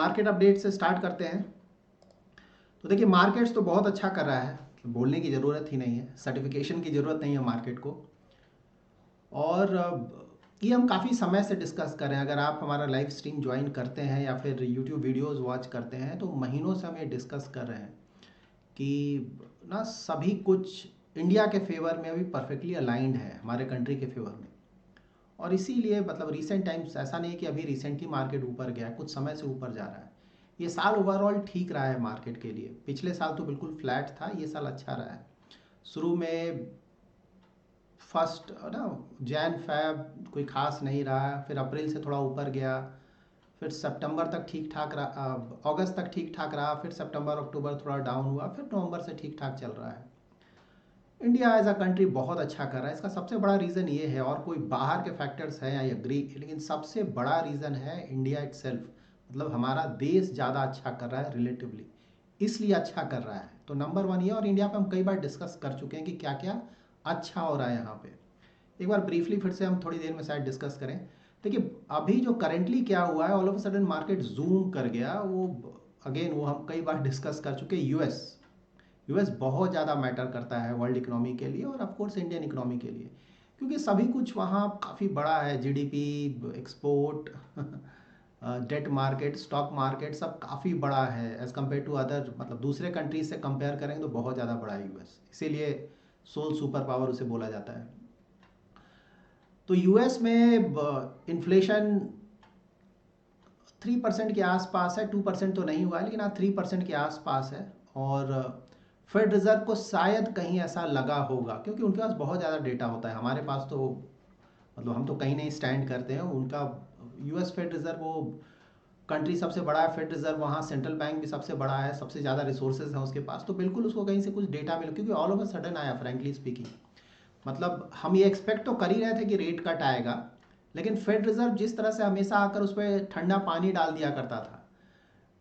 Market update से start करते हैं। तो देखिए मार्केट्स तो बहुत अच्छा कर रहा है, बोलने की ज़रूरत ही नहीं है, सर्टिफिकेशन की ज़रूरत नहीं है मार्केट को। और ये हम काफ़ी समय से डिस्कस कर रहे हैं। अगर आप हमारा लाइव स्ट्रीम ज्वाइन करते हैं या फिर यूट्यूब वीडियोस वॉच करते हैं तो महीनों से हम ये डिस्कस कर रहे हैं कि ना सभी कुछ इंडिया के फेवर में अभी परफेक्टली अलाइंड है, हमारे कंट्री के फेवर में। और इसीलिए मतलब रिसेंट टाइम्स ऐसा नहीं है कि अभी रिसेंटली मार्केट ऊपर गया है, कुछ समय से ऊपर जा रहा है। ये साल ओवरऑल ठीक रहा है मार्केट के लिए। पिछले साल तो बिल्कुल फ्लैट था, ये साल अच्छा रहा है। शुरू में फर्स्ट ना जैन फैब कोई खास नहीं रहा, फिर अप्रैल से थोड़ा ऊपर गया, फिर सितंबर तक ठीक ठाक रहा, अगस्त तक ठीक ठाक रहा, फिर सितंबर अक्टूबर थोड़ा डाउन हुआ, फिर नवंबर से ठीक ठाक चल रहा है। इंडिया एज अ कंट्री बहुत अच्छा कर रहा है। इसका सबसे बड़ा रीज़न ये है, और कोई बाहर के फैक्टर्स हैं आई एग्री, लेकिन सबसे बड़ा रीज़न है इंडिया इटसेल्फ। मतलब हमारा देश ज़्यादा अच्छा कर रहा है रिलेटिवली, इसलिए अच्छा कर रहा है। तो नंबर वन ये। और इंडिया पे हम कई बार डिस्कस कर चुके हैं कि क्या क्या अच्छा हो रहा है यहाँ पे। एक बार ब्रीफली फिर से हम थोड़ी देर में शायद डिस्कस करें। देखिए अभी जो करंटली क्या हुआ है, all of a sudden market zoom कर गया। वो अगेन वो हम कई बार डिस्कस कर चुके हैं। यूएस बहुत ज़्यादा मैटर करता है वर्ल्ड इकोनॉमी के लिए और ऑफ कोर्स इंडियन इकोनॉमी के लिए, क्योंकि सभी कुछ वहाँ काफ़ी बड़ा है। GDP, export, debt market, stock market सब काफ़ी बड़ा है एज़ कम्पेयर टू अदर। मतलब दूसरे कंट्रीज से कंपेयर करेंगे तो बहुत ज़्यादा बड़ा है यूएस, इसीलिए सोल सुपर पावर उसे बोला जाता है। तो यूएस में इन्फ्लेशन 3% के आसपास है, 2% तो नहीं हुआ है, लेकिन हाँ 3% के आसपास है। और फेड रिज़र्व को शायद कहीं ऐसा लगा होगा, क्योंकि उनके पास बहुत ज़्यादा डेटा होता है। हमारे पास तो मतलब हम तो कहीं नहीं स्टैंड करते हैं। उनका यूएस फेड रिज़र्व वो कंट्री सबसे बड़ा है, फेड रिज़र्व वहाँ सेंट्रल बैंक भी सबसे बड़ा है, सबसे ज़्यादा रिसोर्सेज हैं उसके पास। तो बिल्कुल उसको कहीं से कुछ डेटा मिला, क्योंकि ऑल ऑफ अ सडन आया फ्रेंकली स्पीकिंग। मतलब हम ये एक्सपेक्ट तो कर ही रहे थे कि रेट कट आएगा, लेकिन फेड रिज़र्व जिस तरह से हमेशा आकर उस पर ठंडा पानी डाल दिया करता था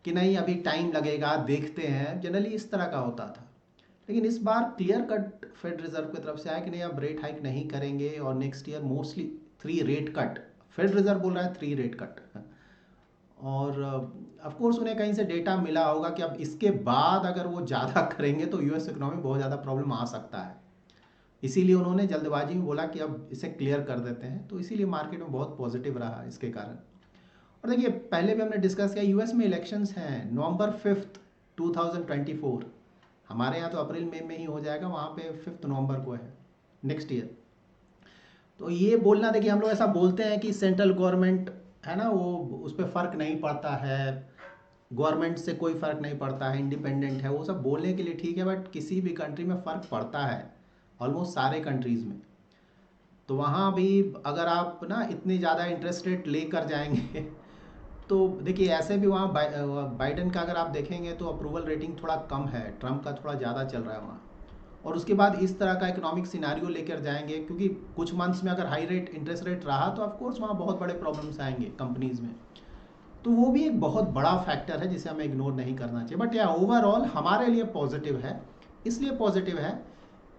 कि नहीं अभी टाइम लगेगा, देखते हैं, जनरली इस तरह का होता था। लेकिन इस बार क्लियर कट फेड रिजर्व की तरफ से आया कि नहीं अब रेट हाइक नहीं करेंगे और next year mostly 3 rate cut. Fed reserve बोल रहा है 3 रेट कट। और ऑफ कोर्स उन्हें कहीं से डेटा मिला होगा कि अब इसके बाद अगर वो ज़्यादा करेंगे तो यूएस इकोनॉमी बहुत ज़्यादा प्रॉब्लम आ सकता है। इसीलिए उन्होंने जल्दबाजी में बोला कि अब इसे क्लियर कर देते हैं। तो इसीलिए मार्केट में बहुत पॉजिटिव रहा इसके कारण। और देखिए पहले भी हमने डिस्कस किया, यूएस में इलेक्शंस हैं नवंबर 5, 2024। हमारे यहाँ तो अप्रैल मई में ही हो जाएगा, वहाँ पे 5 नवंबर को है नेक्स्ट ईयर। तो ये बोलना, देखिए हम लोग ऐसा बोलते हैं कि सेंट्रल गवर्नमेंट है ना, वो उस पर फ़र्क नहीं पड़ता है, गवर्नमेंट से कोई फ़र्क नहीं पड़ता है, इंडिपेंडेंट है, वो सब बोलने के लिए ठीक है। बट किसी भी कंट्री में फ़र्क पड़ता है, ऑलमोस्ट सारे कंट्रीज़ में। तो वहाँ भी अगर आप ना इतनी ज़्यादा इंटरेस्ट रेट लेकर जाएंगे तो देखिए ऐसे भी वहाँ बाइडन का अगर आप देखेंगे तो अप्रूवल रेटिंग थोड़ा कम है, ट्रम्प का थोड़ा ज़्यादा चल रहा है वहाँ। और उसके बाद इस तरह का इकोनॉमिक सिनारियो लेकर जाएंगे, क्योंकि कुछ मंथ्स में अगर हाई रेट इंटरेस्ट रेट रहा तो ऑफकोर्स वहाँ बहुत बड़े प्रॉब्लम्स आएंगे कंपनीज में। तो वो भी एक बहुत बड़ा फैक्टर है जिसे हमें इग्नोर नहीं करना चाहिए। बट या ओवरऑल हमारे लिए पॉजिटिव है। इसलिए पॉजिटिव है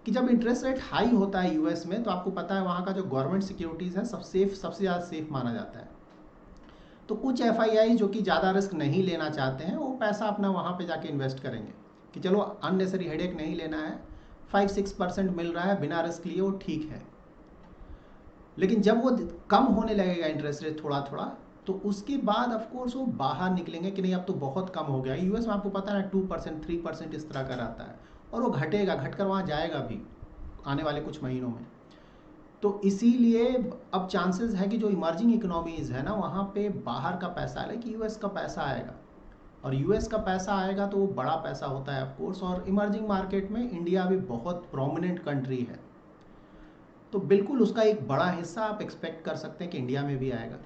कि जब इंटरेस्ट रेट हाई होता है यूएस में तो आपको पता है वहाँ का जो गवर्नमेंट सिक्योरिटीज़ है सबसे ज़्यादा सेफ माना जाता है। तो कुछ एफ जो कि ज़्यादा रिस्क नहीं लेना चाहते हैं वो पैसा अपना वहाँ पे जाके इन्वेस्ट करेंगे कि चलो अननेसरी हेडेक नहीं लेना है, 5-6% मिल रहा है बिना रिस्क लिए, वो ठीक है। लेकिन जब वो कम होने लगेगा इंटरेस्ट रेट थोड़ा थोड़ा, तो उसके बाद ऑफ कोर्स वो बाहर निकलेंगे कि नहीं अब तो बहुत कम हो गया। यूएस में आपको पता है 2% 3% इस तरह का रहता है, और वो घटेगा, घटकर वहाँ जाएगा भी आने वाले कुछ महीनों में। तो इसीलिए अब चांसेस है कि जो इमर्जिंग इकोनॉमीज़ है ना वहाँ पे बाहर का पैसा आए कि यूएस का पैसा आएगा। और यूएस का पैसा आएगा तो वो बड़ा पैसा होता है ऑफ कोर्स। और इमर्जिंग मार्केट में इंडिया भी बहुत प्रोमिनेंट कंट्री है, तो बिल्कुल उसका एक बड़ा हिस्सा आप एक्सपेक्ट कर सकते हैं कि इंडिया में भी आएगा।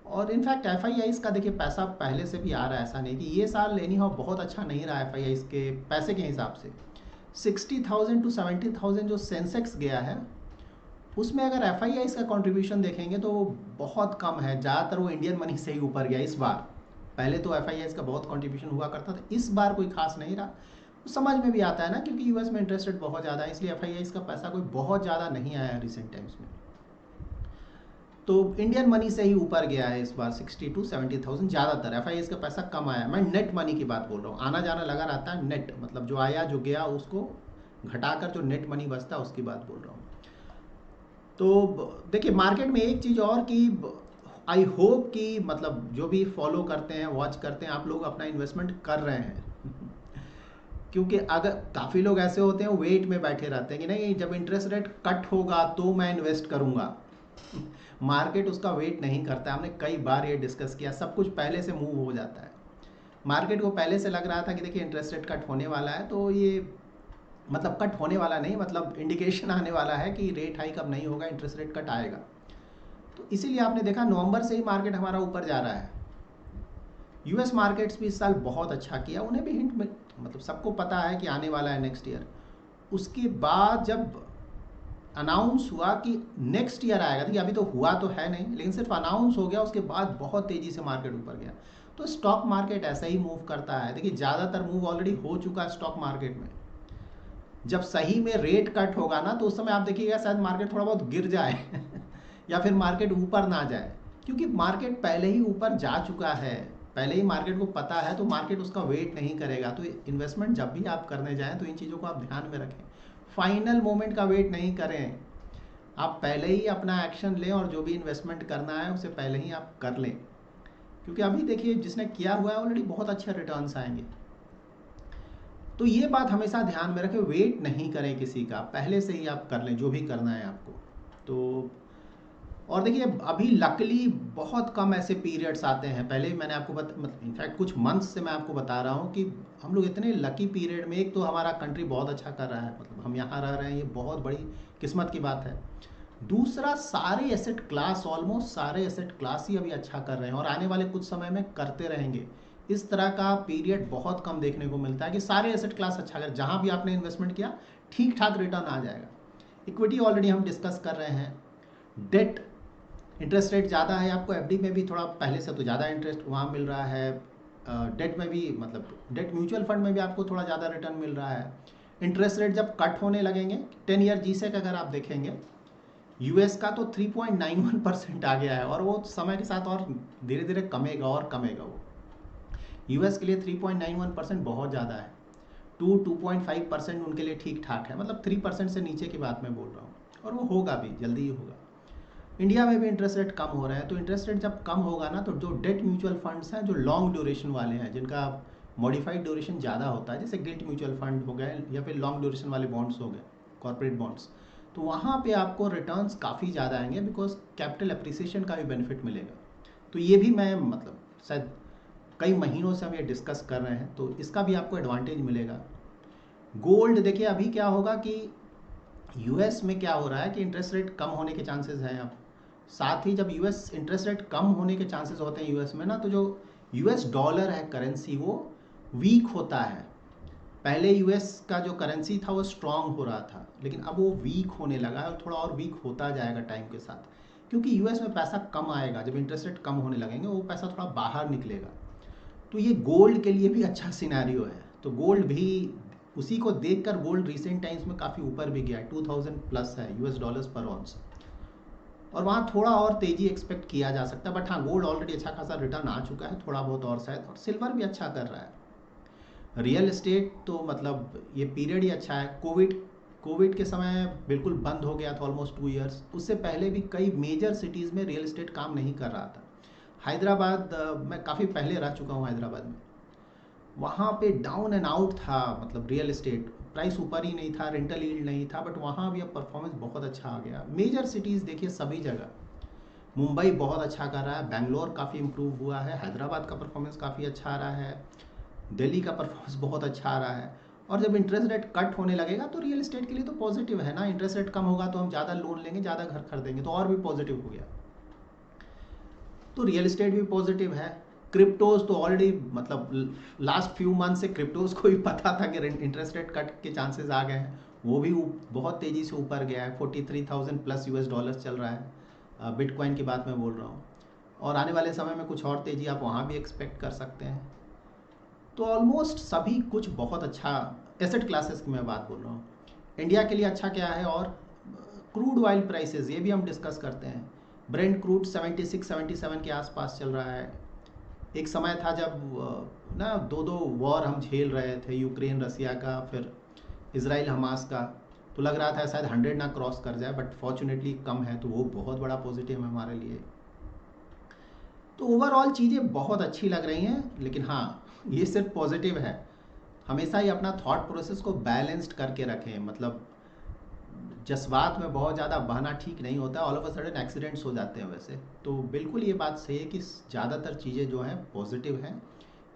और इनफैक्ट एफ का देखिए पैसा पहले से भी आ रहा है, ऐसा नहीं कि ये साल एनी हाउ बहुत अच्छा नहीं रहा एफ के पैसे के हिसाब से। 60,000 to 70,000 जो सेंसेक्स गया है उसमें अगर एफ का कंट्रीब्यूशन देखेंगे तो वो बहुत कम है। ज़्यादातर वो इंडियन मनी से ही ऊपर गया इस बार। पहले तो एफ का बहुत कंट्रीब्यूशन हुआ करता था, इस बार कोई खास नहीं रहा। तो समझ में भी आता है ना, क्योंकि यूएस में इंटरेस्ट रेट बहुत ज़्यादा है, इसलिए एफ का पैसा कोई बहुत ज़्यादा नहीं आया रिसेंट टाइम्स में। तो इंडियन मनी से ही ऊपर गया है इस बार 60,000 to 70,000 ज़्यादातर। एफ का पैसा कम आया, मैं नेट मनी की बात बोल रहा हूँ, आना जाना लगा रहता है, नेट मतलब जो आया जो गया उसको घटाकर जो नेट मनी बचता है उसकी बात बोल रहा हूँ। तो देखिए मार्केट में एक चीज़ और कि आई होप कि मतलब जो भी फॉलो करते हैं वॉच करते हैं आप लोग अपना इन्वेस्टमेंट कर रहे हैं क्योंकि अगर काफ़ी लोग ऐसे होते हैं वेट में बैठे रहते हैं कि नहीं जब इंटरेस्ट रेट कट होगा तो मैं इन्वेस्ट करूंगा। मार्केट उसका वेट नहीं करता, हमने कई बार ये डिस्कस किया, सब कुछ पहले से मूव हो जाता है। मार्केट को पहले से लग रहा था कि देखिए इंटरेस्ट रेट कट होने वाला है, तो ये मतलब कट होने वाला नहीं, मतलब इंडिकेशन आने वाला है कि रेट हाइक अब नहीं होगा, इंटरेस्ट रेट कट आएगा। तो इसीलिए आपने देखा नवंबर से ही मार्केट हमारा ऊपर जा रहा है। यूएस मार्केट्स भी इस साल बहुत अच्छा किया, उन्हें भी हिंट में मतलब सबको पता है कि आने वाला है नेक्स्ट ईयर। उसके बाद जब अनाउंस हुआ कि नेक्स्ट ईयर आएगा, देखिए अभी तो हुआ तो है नहीं लेकिन सिर्फ अनाउंस हो गया, उसके बाद बहुत तेज़ी से मार्केट ऊपर गया। तो स्टॉक मार्केट ऐसा ही मूव करता है। देखिए ज़्यादातर मूव ऑलरेडी हो चुका है स्टॉक मार्केट में। जब सही में रेट कट होगा ना तो उस समय आप देखिएगा शायद मार्केट थोड़ा बहुत गिर जाए या फिर मार्केट ऊपर ना जाए, क्योंकि मार्केट पहले ही ऊपर जा चुका है, पहले ही मार्केट को पता है, तो मार्केट उसका वेट नहीं करेगा। तो इन्वेस्टमेंट जब भी आप करने जाएं तो इन चीज़ों को आप ध्यान में रखें, फाइनल मोमेंट का वेट नहीं करें, आप पहले ही अपना एक्शन लें और जो भी इन्वेस्टमेंट करना है उसे पहले ही आप कर लें, क्योंकि अभी देखिए जिसने किया हुआ है ऑलरेडी बहुत अच्छे रिटर्न्स आएंगे। तो ये बात हमेशा ध्यान में रखें, वेट नहीं करें किसी का, पहले से ही आप कर लें जो भी करना है आपको। तो और देखिए अभी लकली बहुत कम ऐसे पीरियड्स आते हैं, पहले ही मैंने आपको मतलब इनफैक्ट कुछ मंथ्स से मैं आपको बता रहा हूँ कि हम लोग इतने लकी पीरियड में, एक तो हमारा कंट्री बहुत अच्छा कर रहा है, मतलब हम यहाँ रह रहे हैं, ये बहुत बड़ी किस्मत की बात है। दूसरा सारे एसेट क्लास, ऑलमोस्ट सारे एसेट क्लास ही अभी अच्छा कर रहे हैं और आने वाले कुछ समय में करते रहेंगे। इस तरह का पीरियड बहुत कम देखने को मिलता है कि सारे एसेट क्लास अच्छा कर, जहाँ भी आपने इन्वेस्टमेंट किया ठीक ठाक रिटर्न आ जाएगा। इक्विटी ऑलरेडी हम डिस्कस कर रहे हैं। डेट इंटरेस्ट रेट ज़्यादा है, आपको एफडी में भी थोड़ा पहले से तो ज़्यादा इंटरेस्ट वहाँ मिल रहा है, डेट में भी मतलब डेट म्यूचुअल फंड में भी आपको थोड़ा ज़्यादा रिटर्न मिल रहा है। इंटरेस्ट रेट जब कट होने लगेंगे, 10 ईयर जीसेक अगर आप देखेंगे यूएस का तो 3.91% आ गया है और वो समय के साथ और धीरे धीरे कमेगा और कमेगा। वो यूएस के लिए 3.91% बहुत ज़्यादा है, 2.5% उनके लिए ठीक ठाक है, मतलब 3% से नीचे की बात मैं बोल रहा हूँ, और वो होगा भी, जल्दी ही होगा। इंडिया में भी इंटरेस्ट रेट कम हो रहे हैं, तो इंटरेस्ट रेट जब कम होगा ना तो जो डेट म्यूचुअल फंड्स हैं जो लॉन्ग ड्यूरेशन वाले हैं, जिनका मॉडिफाइड ड्यूरेशन ज़्यादा होता है, जैसे गिल्ट म्यूचुअल फंड हो गए या फिर लॉन्ग ड्यूरेशन वाले बॉन्ड्स हो गए, कॉर्पोरेट बॉन्ड्स, तो वहाँ पे आपको रिटर्न्स काफ़ी ज़्यादा आएंगे, बिकॉज कैपिटल अप्रिसिएशन का भी बेनिफिट मिलेगा। तो ये भी मैं मतलब शायद कई महीनों से हम ये डिस्कस कर रहे हैं, तो इसका भी आपको एडवांटेज मिलेगा। गोल्ड देखिए अभी क्या होगा कि यूएस में क्या हो रहा है कि इंटरेस्ट रेट कम होने के चांसेस हैं अब, साथ ही जब यूएस इंटरेस्ट रेट कम होने के चांसेस होते हैं यूएस में ना, तो जो यूएस डॉलर है करेंसी वो वीक होता है। पहले यूएस का जो करेंसी था वो स्ट्रांग हो रहा था, लेकिन अब वो वीक होने लगा है और थोड़ा और वीक होता जाएगा टाइम के साथ, क्योंकि यूएस में पैसा कम आएगा, जब इंटरेस्ट रेट कम होने लगेंगे वो पैसा थोड़ा बाहर निकलेगा। तो ये गोल्ड के लिए भी अच्छा सिनेरियो है। तो गोल्ड भी उसी को देखकर गोल्ड रिसेंट टाइम्स में काफ़ी ऊपर भी गया है, 2000 प्लस है यूएस डॉलर्स पर ऑन्स, और वहाँ थोड़ा और तेज़ी एक्सपेक्ट किया जा सकता है। बट हाँ गोल्ड ऑलरेडी अच्छा खासा रिटर्न आ चुका है, थोड़ा बहुत और शायद, और सिल्वर भी अच्छा कर रहा है। रियल एस्टेट तो मतलब ये पीरियड ही अच्छा है। कोविड के समय बिल्कुल बंद हो गया था ऑलमोस्ट 2 ईयर्स, उससे पहले भी कई मेजर सिटीज़ में रियल एस्टेट काम नहीं कर रहा था। हैदराबाद मैं काफ़ी पहले रह चुका हूँ हैदराबाद में, वहाँ पे डाउन एंड आउट था, मतलब रियल एस्टेट प्राइस ऊपर ही नहीं था, रेंटल यील्ड नहीं था, बट वहाँ भी अब परफॉर्मेंस बहुत अच्छा आ गया। मेजर सिटीज़ देखिए सभी जगह, मुंबई बहुत अच्छा कर रहा है, बेंगलोर काफ़ी इम्प्रूव हुआ है, हैदराबाद का परफॉर्मेंस काफ़ी अच्छा आ रहा है, दिल्ली का परफॉर्मेंस बहुत अच्छा आ रहा है। और जब इंटरेस्ट रेट कट होने लगेगा तो रियल एस्टेट के लिए तो पॉजिटिव है ना, इंटरेस्ट रेट कम होगा तो हम ज़्यादा लोन लेंगे, ज़्यादा घर खरीदेंगे, तो और भी पॉजिटिव हो गया। तो रियल एस्टेट भी पॉजिटिव है। क्रिप्टोज तो ऑलरेडी मतलब लास्ट फ्यू मंथ से क्रिप्टोज को भी पता था कि इंटरेस्ट रेट कट के चांसेस आ गए हैं, वो भी बहुत तेज़ी से ऊपर गया है, 43,000 प्लस यूएस डॉलर्स चल रहा है, बिटकॉइन की बात मैं बोल रहा हूँ, और आने वाले समय में कुछ और तेज़ी आप वहाँ भी एक्सपेक्ट कर सकते हैं। तो ऑलमोस्ट सभी कुछ बहुत अच्छा, एसेट क्लासेस की मैं बात बोल रहा हूँ। इंडिया के लिए अच्छा क्या है, और क्रूड ऑयल प्राइसेस ये भी हम डिस्कस करते हैं। ब्रेंट क्रूड 76-77 के आसपास चल रहा है। एक समय था जब ना दो दो वॉर हम झेल रहे थे, यूक्रेन रसिया का, फिर इसराइल हमास का, तो लग रहा था शायद 100 ना क्रॉस कर जाए, बट फॉर्चुनेटली कम है, तो वो बहुत बड़ा पॉजिटिव है हमारे लिए। तो ओवरऑल चीज़ें बहुत अच्छी लग रही हैं, लेकिन हाँ, ये सिर्फ पॉजिटिव है। हमेशा ही अपना थॉट प्रोसेस को बैलेंस्ड करके रखें, मतलब जज्बात में बहुत ज़्यादा बहना ठीक नहीं होता, all of a sudden accidents हो जाते हैं वैसे। तो बिल्कुल ये बात सही है कि ज़्यादातर चीज़ें जो हैं पॉजिटिव हैं,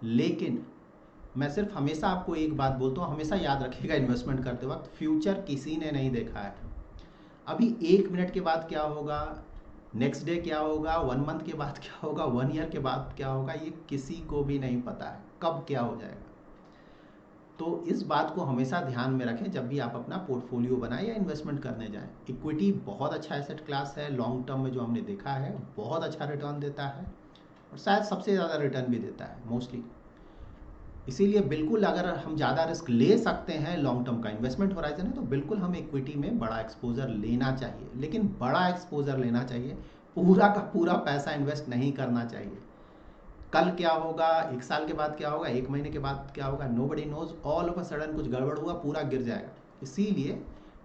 लेकिन मैं सिर्फ हमेशा आपको एक बात बोलता हूँ, हमेशा याद रखिएगा इन्वेस्टमेंट करते वक्त, फ्यूचर किसी ने नहीं देखा है। अभी 1 मिनट के बाद क्या होगा, नेक्स्ट डे क्या होगा, 1 मंथ के बाद क्या होगा, 1 ईयर के बाद क्या होगा, ये किसी को भी नहीं पता है कब क्या हो जाएगा। तो इस बात को हमेशा ध्यान में रखें जब भी आप अपना पोर्टफोलियो बनाएं या इन्वेस्टमेंट करने जाएं। इक्विटी बहुत अच्छा एसेट क्लास है, लॉन्ग टर्म में जो हमने देखा है बहुत अच्छा रिटर्न देता है, और शायद सबसे ज़्यादा रिटर्न भी देता है मोस्टली। इसीलिए बिल्कुल अगर हम ज़्यादा रिस्क ले सकते हैं, लॉन्ग टर्म का इन्वेस्टमेंट होराइजन है, तो बिल्कुल हम इक्विटी में बड़ा एक्सपोजर लेना चाहिए, लेकिन बड़ा एक्सपोजर लेना चाहिए, पूरा का पूरा पैसा इन्वेस्ट नहीं करना चाहिए। कल क्या होगा, 1 साल के बाद क्या होगा, 1 महीने के बाद क्या होगा, nobody knows, all of a sudden कुछ गड़बड़ हुआ, पूरा गिर जाएगा। इसीलिए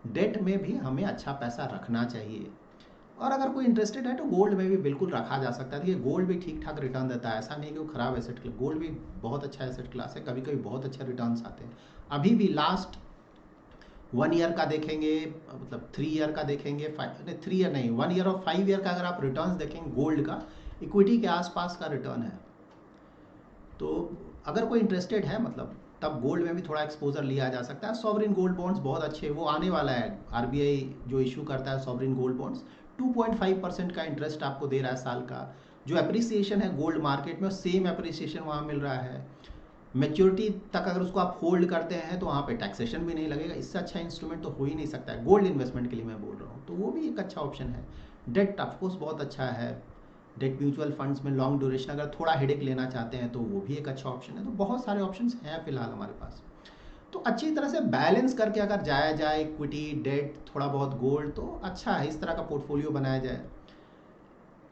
डेट में भी हमें अच्छा पैसा रखना चाहिए, और अगर कोई इंटरेस्टेड है तो गोल्ड में भी बिल्कुल रखा जा सकता है। देखिए गोल्ड भी ठीक ठाक रिटर्न देता है, ऐसा नहीं कि वो खराब एसेट क्लास, गोल्ड भी बहुत अच्छा एसेट क्लास है, कभी कभी बहुत अच्छे रिटर्न्स आते हैं। अभी भी लास्ट 1 ईयर का देखेंगे, मतलब 3 ईयर का देखेंगे, 3 ईयर नहीं, 1 ईयर और 5 ईयर का अगर आप रिटर्न्स देखेंगे गोल्ड का, इक्विटी के आसपास का रिटर्न है। तो अगर कोई इंटरेस्टेड है, मतलब तब गोल्ड में भी थोड़ा एक्सपोजर लिया जा सकता है। सॉवरिन गोल्ड बॉन्ड्स बहुत अच्छे, वो आने वाला है, आरबीआई जो इशू करता है सॉवरिन गोल्ड बॉन्ड्स, 2.5% का इंटरेस्ट आपको दे रहा है साल का। जो अप्रिसिएशन है गोल्ड मार्केट में, सेम अप्रिसिएशन वहाँ मिल रहा है। मेच्योरिटी तक अगर उसको आप होल्ड करते हैं तो वहाँ पे टैक्सेशन भी नहीं लगेगा। इससे अच्छा इंस्ट्रूमेंट तो हो ही नहीं सकता है गोल्ड इन्वेस्टमेंट के लिए, मैं बोल रहा हूँ, तो वो भी एक अच्छा ऑप्शन है। डेट ऑफकोर्स बहुत अच्छा है, डेट म्यूचुअल फंड्स में लॉन्ग ड्यूरेशन अगर थोड़ा हेडेक लेना चाहते हैं तो वो भी एक अच्छा ऑप्शन है। तो बहुत सारे ऑप्शन हैं फिलहाल हमारे पास। तो अच्छी तरह से बैलेंस करके अगर जाया जाए, इक्विटी, डेट, थोड़ा बहुत गोल्ड, तो अच्छा है, इस तरह का पोर्टफोलियो बनाया जाए।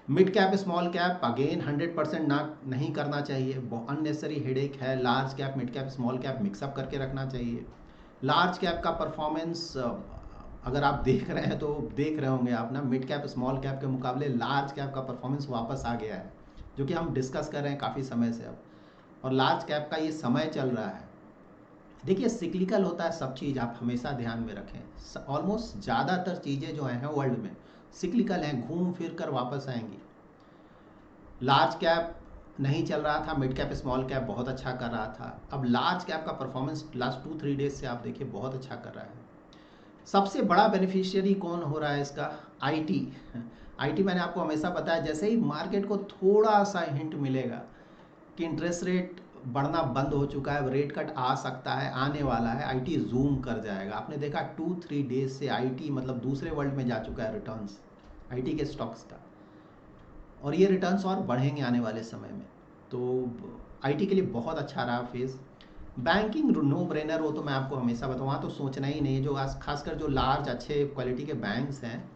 Mid cap small cap again 100% ना नहीं करना चाहिए, अननेसेसरी हेडेक है। Large cap mid cap small cap mix up करके रखना चाहिए। लार्ज कैप का परफॉर्मेंस अगर आप देख रहे हैं तो देख रहे होंगे आप ना, मिड कैप स्मॉल कैप के मुकाबले लार्ज कैप का परफॉर्मेंस वापस आ गया है, जो कि हम डिस्कस कर रहे हैं काफ़ी समय से अब, और लार्ज कैप का ये समय चल रहा है। देखिए सिक्लिकल होता है सब चीज़, आप हमेशा ध्यान में रखें। ऑलमोस्ट ज़्यादातर चीज़ें जो हैं वर्ल्ड में सिक्लिकल हैं, घूम फिर कर वापस आएंगी। लार्ज कैप नहीं चल रहा था, मिड कैप स्मॉल कैप बहुत अच्छा कर रहा था, अब लार्ज कैप का परफॉर्मेंस लास्ट 2-3 डेज से आप देखिए बहुत अच्छा कर रहा है। सबसे बड़ा बेनिफिशियरी कौन हो रहा है इसका, आईटी। आईटी मैंने आपको हमेशा बताया, जैसे ही मार्केट को थोड़ा सा हिंट मिलेगा कि इंटरेस्ट रेट बढ़ना बंद हो चुका है, रेट कट आ सकता है, आने वाला है, आईटी जूम कर जाएगा। आपने देखा 2-3 डेज से आईटी मतलब दूसरे वर्ल्ड में जा चुका है रिटर्न्स आईटी के स्टॉक्स का, और ये रिटर्न्स और बढ़ेंगे आने वाले समय में। तो आईटी के लिए बहुत अच्छा रहा फेज़। बैंकिंग नो ब्रेनर, वो तो मैं आपको हमेशा बताऊँ, वहाँ तो सोचना ही नहीं है। जो खासकर जो लार्ज अच्छे क्वालिटी के बैंक्स हैं,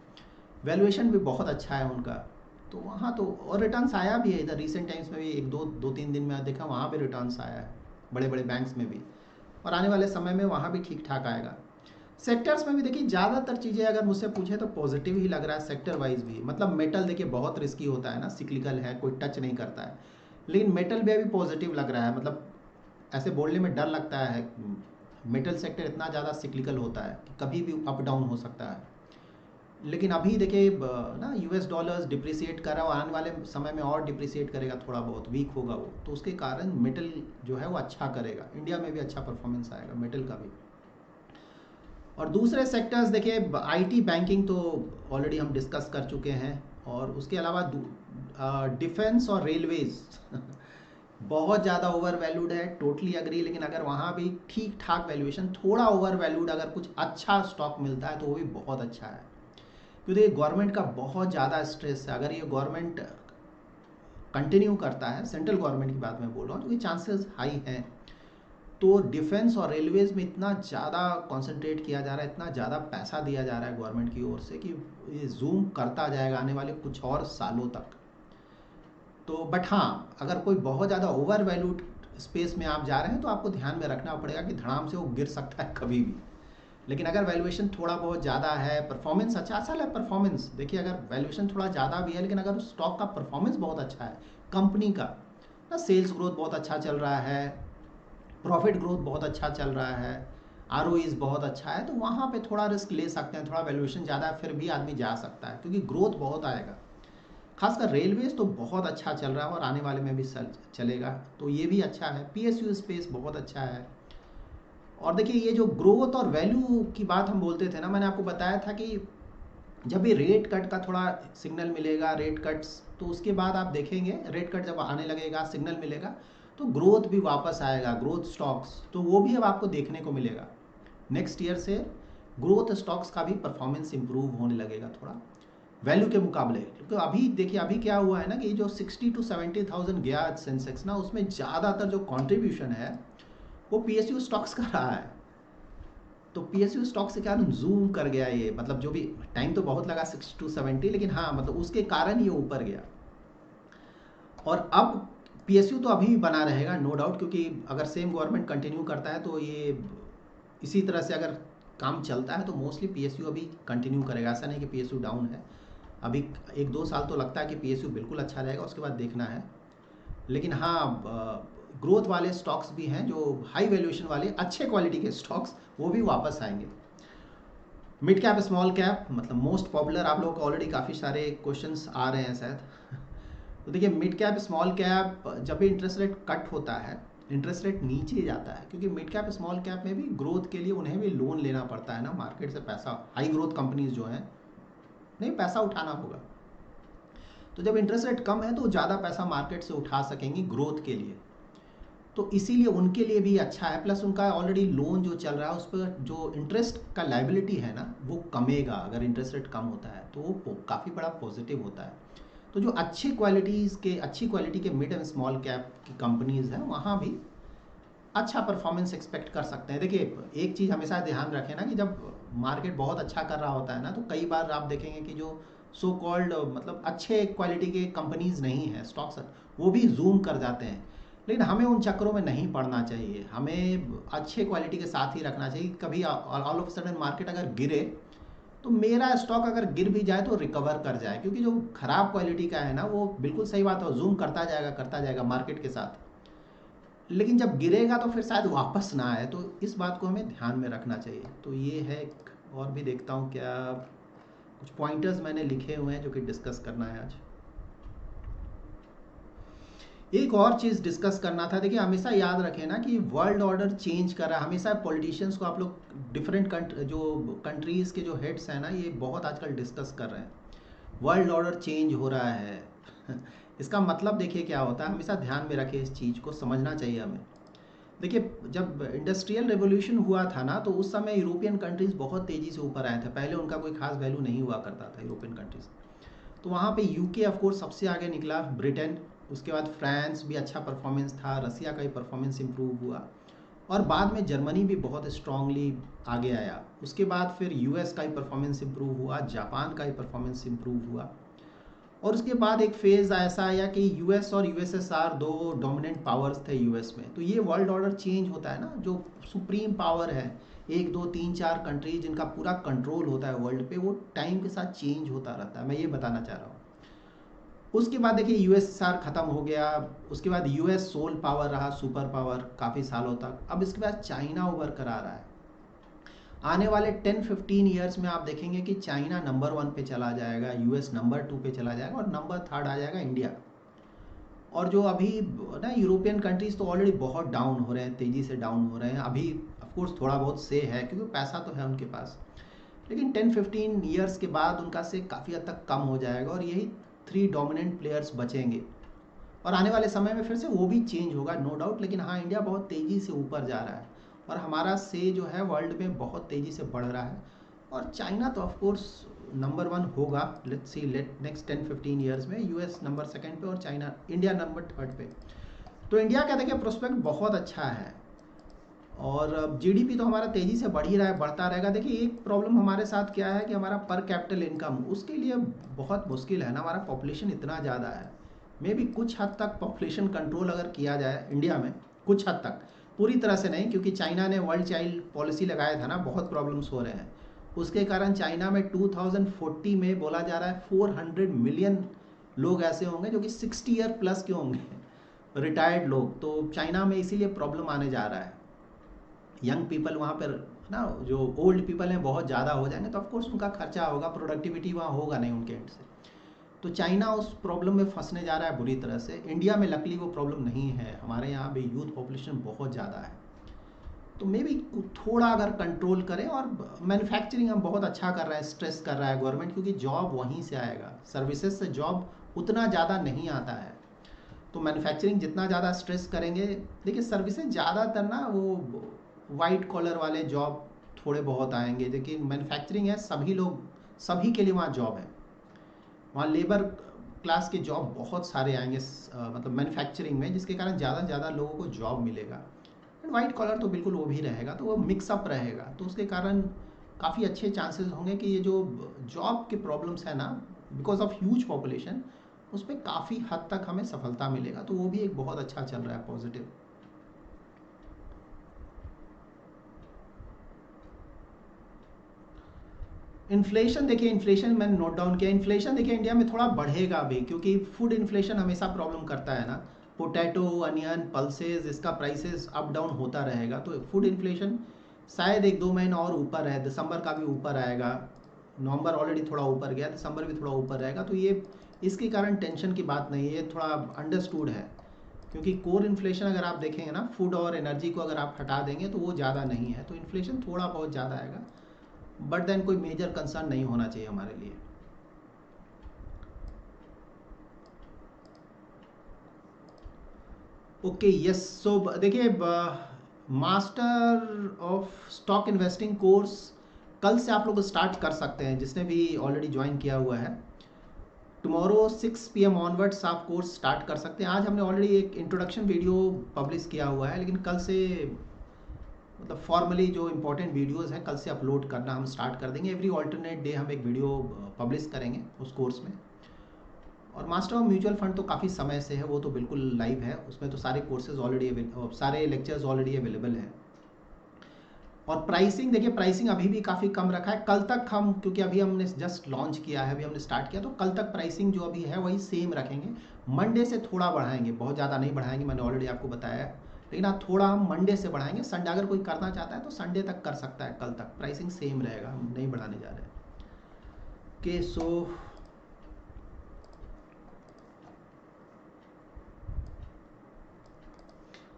वैल्यूएशन भी बहुत अच्छा है उनका, तो वहाँ तो, और रिटर्न्स आया भी है इधर रिसेंट टाइम्स में भी, 1-2-3 दिन में देखा वहाँ पे रिटर्न्स आया है बड़े बड़े बैंक्स में भी, और आने वाले समय में वहाँ भी ठीक ठाक आएगा। सेक्टर्स में भी देखिए ज़्यादातर चीज़ें अगर मुझसे पूछे तो पॉजिटिव ही लग रहा है सेक्टर वाइज भी। मतलब मेटल देखिए बहुत रिस्की होता है ना, सिक्लिकल है, कोई टच नहीं करता है, लेकिन मेटल भी अभी पॉजिटिव लग रहा है। मतलब ऐसे बोलने में डर लगता है, मेटल सेक्टर इतना ज़्यादा सिक्लिकल होता है कि कभी भी अप डाउन हो सकता है, लेकिन अभी देखिए ना यूएस डॉलर्स डिप्रिसिएट कर रहा है, आने वाले समय में और डिप्रिसिएट करेगा, थोड़ा बहुत वीक होगा वो, तो उसके कारण मेटल जो है वो अच्छा करेगा, इंडिया में भी अच्छा परफॉर्मेंस आएगा मेटल का भी। और दूसरे सेक्टर्स देखिए, आईटी बैंकिंग तो ऑलरेडी हम डिस्कस कर चुके हैं, और उसके अलावा डिफेंस और रेलवेज बहुत ज़्यादा ओवर वैल्यूड है, टोटली अग्री, लेकिन अगर वहाँ भी ठीक ठाक वैल्यूएशन, थोड़ा ओवर वैल्यूड अगर कुछ अच्छा स्टॉक मिलता है तो वो भी बहुत अच्छा है, क्योंकि गवर्नमेंट का बहुत ज़्यादा स्ट्रेस है। अगर ये गवर्नमेंट कंटिन्यू करता है, सेंट्रल गवर्नमेंट की बात मैं बोल रहा हूँ, तो ये चांसेस हाई हैं तो डिफेंस और रेलवेज में इतना ज़्यादा कंसंट्रेट किया जा रहा है, इतना ज़्यादा पैसा दिया जा रहा है गवर्नमेंट की ओर से कि ये जूम करता जाएगा आने वाले कुछ और सालों तक। तो बट हाँ, अगर कोई बहुत ज़्यादा ओवर वैल्यूड स्पेस में आप जा रहे हैं तो आपको ध्यान में रखना पड़ेगा कि धड़ाम से वो गिर सकता है कभी भी। लेकिन अगर वैल्यूएशन थोड़ा बहुत ज़्यादा है, परफॉर्मेंस अच्छा, असल है परफॉर्मेंस, देखिए अगर वैल्यूएशन थोड़ा ज़्यादा भी है लेकिन अगर उस स्टॉक का परफॉर्मेंस बहुत अच्छा है, कंपनी का ना सेल्स ग्रोथ बहुत अच्छा चल रहा है, प्रॉफिट ग्रोथ बहुत अच्छा चल रहा है, आरओईज बहुत अच्छा है, तो वहाँ पे थोड़ा रिस्क ले सकते हैं। थोड़ा वैल्यूएशन ज़्यादा है फिर भी आदमी जा सकता है क्योंकि ग्रोथ बहुत आएगा। खासकर रेलवेज तो बहुत अच्छा चल रहा है और आने वाले में भी चलेगा, तो ये भी अच्छा है। पीएसयू स्पेस बहुत अच्छा है। और देखिए ये जो ग्रोथ और वैल्यू की बात हम बोलते थे ना, मैंने आपको बताया था कि जब भी रेट कट का थोड़ा सिग्नल मिलेगा, रेट कट्स, तो उसके बाद आप देखेंगे रेट कट जब आने लगेगा, सिग्नल मिलेगा, तो ग्रोथ भी वापस आएगा, ग्रोथ स्टॉक्स, तो वो भी अब आपको देखने को मिलेगा। नेक्स्ट ईयर से ग्रोथ स्टॉक्स का भी परफॉर्मेंस इंप्रूव होने लगेगा थोड़ा वैल्यू के मुकाबले। क्योंकि अभी देखिए अभी क्या हुआ है ना कि जो 60 to 70,000 गया सेंसेक्स ना, उसमें ज़्यादातर जो कंट्रीब्यूशन है वो पीएसयू स्टॉक्स का रहा है। तो पीएसयू स्टॉक से क्या जूम कर गया ये, मतलब जो भी टाइम तो बहुत लगा 60 to 70, लेकिन हाँ मतलब उसके कारण ये ऊपर गया। और अब पीएसयू तो अभी भी बना रहेगा नो डाउट, क्योंकि अगर सेम गवर्नमेंट कंटिन्यू करता है तो ये इसी तरह से अगर काम चलता है तो मोस्टली पीएसयू अभी कंटिन्यू करेगा। ऐसा नहीं कि पीएसयू डाउन है, अभी 1-2 साल तो लगता है कि पीएसयू बिल्कुल अच्छा रहेगा, उसके बाद देखना है। लेकिन हाँ ग्रोथ वाले स्टॉक्स भी हैं, जो हाई वैल्यूएशन वाले अच्छे क्वालिटी के स्टॉक्स, वो भी वापस आएंगे। मिड कैप स्मॉल कैप मतलब मोस्ट पॉपुलर, आप लोगों को ऑलरेडी काफ़ी सारे क्वेश्चंस आ रहे हैं शायद। तो देखिए मिड कैप स्मॉल कैप, जब भी इंटरेस्ट रेट कट होता है, इंटरेस्ट रेट नीचे जाता है, क्योंकि मिड कैप स्मॉल कैप में भी ग्रोथ के लिए उन्हें भी लोन लेना पड़ता है ना मार्केट से पैसा, हाई ग्रोथ कंपनीज जो हैं नहीं पैसा उठाना होगा। तो जब इंटरेस्ट रेट कम है तो ज़्यादा पैसा मार्केट से उठा सकेंगी ग्रोथ के लिए, तो इसीलिए उनके लिए भी अच्छा है। प्लस उनका ऑलरेडी लोन जो चल रहा है उस पर जो इंटरेस्ट का लायबिलिटी है ना वो कमेगा, अगर इंटरेस्ट रेट कम होता है तो वो काफ़ी बड़ा पॉजिटिव होता है। तो जो अच्छी क्वालिटी के मिड एंड स्मॉल कैप की कंपनीज हैं वहाँ भी अच्छा परफॉर्मेंस एक्सपेक्ट कर सकते हैं। देखिए एक चीज़ हमेशा ध्यान रखें ना कि जब मार्केट बहुत अच्छा कर रहा होता है ना, तो कई बार आप देखेंगे कि जो सो कॉल्ड मतलब अच्छे क्वालिटी के कंपनीज नहीं हैं स्टॉक्स, वो भी जूम कर जाते हैं। लेकिन हमें उन चक्करों में नहीं पड़ना चाहिए, हमें अच्छे क्वालिटी के साथ ही रखना चाहिए। कभी ऑल ऑफ सडन मार्केट अगर गिरे तो मेरा स्टॉक अगर गिर भी जाए तो रिकवर कर जाए, क्योंकि जो खराब क्वालिटी का है ना वो बिल्कुल सही बात है, जूम करता जाएगा मार्केट के साथ, लेकिन जब गिरेगा तो फिर शायद वापस ना आए। तो इस बात को हमें ध्यान में रखना चाहिए। तो ये है। और भी देखता हूँ क्या कुछ पॉइंटर्स मैंने लिखे हुए हैं जो कि डिस्कस करना है आज। एक और चीज़ डिस्कस करना था, देखिए हमेशा याद रखें ना कि वर्ल्ड ऑर्डर चेंज कर रहा है। हमेशा पॉलिटिशियंस को आप लोग डिफरेंट जो कंट्रीज़ के जो हेड्स हैं ना, ये बहुत आजकल डिस्कस कर रहे हैं वर्ल्ड ऑर्डर चेंज हो रहा है। इसका मतलब देखिए क्या होता है, हमेशा ध्यान में रखें, इस चीज़ को समझना चाहिए हमें। देखिए जब इंडस्ट्रियल रेवोल्यूशन हुआ था ना, तो उस समय यूरोपियन कंट्रीज़ बहुत तेज़ी से ऊपर आए थे। पहले उनका कोई खास वैल्यू नहीं हुआ करता था यूरोपियन कंट्रीज़। तो वहाँ पे यूके ऑफ कोर्स सबसे आगे निकला, ब्रिटेन, उसके बाद फ्रांस भी अच्छा परफॉर्मेंस था, रसिया का भी परफॉर्मेंस इंप्रूव हुआ, और बाद में जर्मनी भी बहुत स्ट्रांगली आगे आया। उसके बाद फिर यूएस का ही परफॉर्मेंस इंप्रूव हुआ, जापान का ही परफॉर्मेंस इंप्रूव हुआ, और उसके बाद एक फेज़ ऐसा आया कि यूएस और यूएसएसआर दो डोमिनेंट पावर्स थे यूएस में। तो ये वर्ल्ड ऑर्डर चेंज होता है ना, जो सुप्रीम पावर है 1 2 3 4 कंट्रीज जिनका पूरा कंट्रोल होता है वर्ल्ड पे, वो टाइम के साथ चेंज होता रहता है, मैं ये बताना चाह रहा हूँ। उसके बाद देखिए यूएसएसआर ख़त्म हो गया, उसके बाद यूएस सोल पावर रहा, सुपर पावर काफ़ी सालों तक। अब इसके बाद चाइना उभर कर आ रहा है। आने वाले 10-15 ईयर्स में आप देखेंगे कि चाइना नंबर 1 पे चला जाएगा, यूएस नंबर 2 पे चला जाएगा, और नंबर 3 आ जाएगा इंडिया। और जो अभी ना यूरोपियन कंट्रीज़ तो ऑलरेडी बहुत डाउन हो रहे हैं, तेज़ी से डाउन हो रहे हैं। अभी ऑफकोर्स थोड़ा बहुत से है क्योंकि पैसा तो है उनके पास, लेकिन 10-15 ईयर्स के बाद उनका से काफ़ी हद तक कम हो जाएगा, और यही 3 डोमिनेंट प्लेयर्स बचेंगे। और आने वाले समय में फिर से वो भी चेंज होगा नो डाउट, लेकिन हाँ इंडिया बहुत तेज़ी से ऊपर जा रहा है, और हमारा से जो है वर्ल्ड में बहुत तेज़ी से बढ़ रहा है। और चाइना तो ऑफकोर्स नंबर 1 होगा, लेट्स सी नेक्स्ट 10-15 ईयर्स में। यूएस नंबर 2 पे और चाइना, इंडिया नंबर 3 पे। तो इंडिया का देखिए प्रोस्पेक्ट बहुत अच्छा है। और जीडीपी तो हमारा तेज़ी से बढ़ ही रहा है, बढ़ता रहेगा। देखिए एक प्रॉब्लम हमारे साथ क्या है कि हमारा पर कैपिटल इनकम उसके लिए बहुत मुश्किल है ना, हमारा पॉपुलेशन इतना ज़्यादा है। मे भी कुछ हद तक पॉपुलेशन कंट्रोल अगर किया जाए इंडिया में, कुछ हद तक, पूरी तरह से नहीं, क्योंकि चाइना ने वर्ल्ड चाइल्ड पॉलिसी लगाया था ना, बहुत प्रॉब्लम्स हो रहे हैं उसके कारण। चाइना में 2040 में बोला जा रहा है 400 मिलियन लोग ऐसे होंगे जो कि 60 ईयर प्लस के होंगे, रिटायर्ड लोग। तो चाइना में इसीलिए प्रॉब्लम आने जा रहा है। यंग पीपल वहाँ पर ना, जो ओल्ड पीपल हैं बहुत ज़्यादा हो जाएंगे, तो ऑफकोर्स उनका खर्चा होगा, प्रोडक्टिविटी वहाँ होगा नहीं उनके एंड से। तो चाइना उस प्रॉब्लम में फंसने जा रहा है बुरी तरह से। इंडिया में लकली वो प्रॉब्लम नहीं है, हमारे यहाँ भी यूथ पॉपुलेशन बहुत ज़्यादा है। तो मे बी थोड़ा अगर कंट्रोल करें, और मैन्युफैक्चरिंग हम बहुत अच्छा कर रहा है, स्ट्रेस कर रहा है गवर्नमेंट, क्योंकि जॉब वहीं से आएगा, सर्विसेज से जॉब उतना ज़्यादा नहीं आता है। तो मैन्युफैक्चरिंग जितना ज़्यादा स्ट्रेस करेंगे, देखिए सर्विसेज ज़्यादातर ना वो वाइट कॉलर वाले जॉब थोड़े बहुत आएंगे, लेकिन मैन्युफैक्चरिंग है, सभी लोग, सभी के लिए वहाँ जॉब है। वहाँ लेबर क्लास के जॉब बहुत सारे आएंगे, मतलब मैन्युफैक्चरिंग में, जिसके कारण ज़्यादा से ज़्यादा लोगों को जॉब मिलेगा। एंड वाइट कॉलर तो बिल्कुल वो भी रहेगा, तो वो मिक्सअप रहेगा, तो उसके कारण काफ़ी अच्छे चांसेस होंगे कि ये जो जॉब के प्रॉब्लम्स है ना, बिकॉज ऑफ ह्यूज पॉपुलेशन, उस पर काफ़ी हद तक हमें सफलता मिलेगा। तो वो भी एक बहुत अच्छा चल रहा है, पॉजिटिव। इन्फ्लेशन, देखिए इन्फ्लेशन मैंने नोट डाउन किया। इन्फ्लेशन देखिए इंडिया में थोड़ा बढ़ेगा अभी, क्योंकि फूड इन्फ्लेशन हमेशा प्रॉब्लम करता है ना। पोटैटो, अनियन, पल्सेस, इसका प्राइसेस अप डाउन होता रहेगा। तो फूड इन्फ्लेशन शायद 1-2 महीना और ऊपर है, दिसंबर का भी ऊपर आएगा, नवंबर ऑलरेडी थोड़ा ऊपर गया, दिसंबर भी थोड़ा ऊपर रहेगा। तो ये इसके कारण टेंशन की बात नहीं है, ये थोड़ा अंडरस्टूड है। क्योंकि कोर इन्फ्लेशन अगर आप देखेंगे ना, फूड और एनर्जी को अगर आप हटा देंगे तो वो ज़्यादा नहीं है, तो इन्फ्लेशन थोड़ा बहुत ज़्यादा आएगा, बट देन कोई मेजर कंसर्न नहीं होना चाहिए हमारे लिए। Okay, yes. सो देखिए, master of stock investing course कल से आप लोग स्टार्ट कर सकते हैं, जिसने भी ऑलरेडी ज्वाइन किया हुआ है। टुमारो 6 PM ऑनवर्ड्स आप कोर्स स्टार्ट कर सकते हैं। आज हमने ऑलरेडी एक इंट्रोडक्शन वीडियो पब्लिश किया हुआ है, लेकिन कल से मतलब फॉर्मली जो इंपॉर्टेंट वीडियोस हैं कल से अपलोड करना हम स्टार्ट कर देंगे। एवरी ऑल्टरनेट डे हम एक वीडियो पब्लिश करेंगे उस कोर्स में। और मास्टर ऑफ म्यूचुअल फंड तो काफ़ी समय से है, वो तो बिल्कुल लाइव है, उसमें तो सारे कोर्सेज ऑलरेडी, सारे लेक्चर्स ऑलरेडी अवेलेबल हैं। और प्राइसिंग, देखिए प्राइसिंग अभी भी काफ़ी कम रखा है। कल तक हम, क्योंकि अभी हमने जस्ट लॉन्च किया है, अभी हमने स्टार्ट किया, तो कल तक प्राइसिंग जो अभी है वही सेम रखेंगे। मंडे से थोड़ा बढ़ाएंगे, बहुत ज़्यादा नहीं बढ़ाएंगे, मैंने ऑलरेडी आपको बताया है, लेकिन हाँ थोड़ा हम मंडे से बढ़ाएंगे। संडे अगर कोई करना चाहता है तो संडे तक कर सकता है, कल तक प्राइसिंग सेम रहेगा, हम नहीं बढ़ाने जा रहे हैं। ओके, सो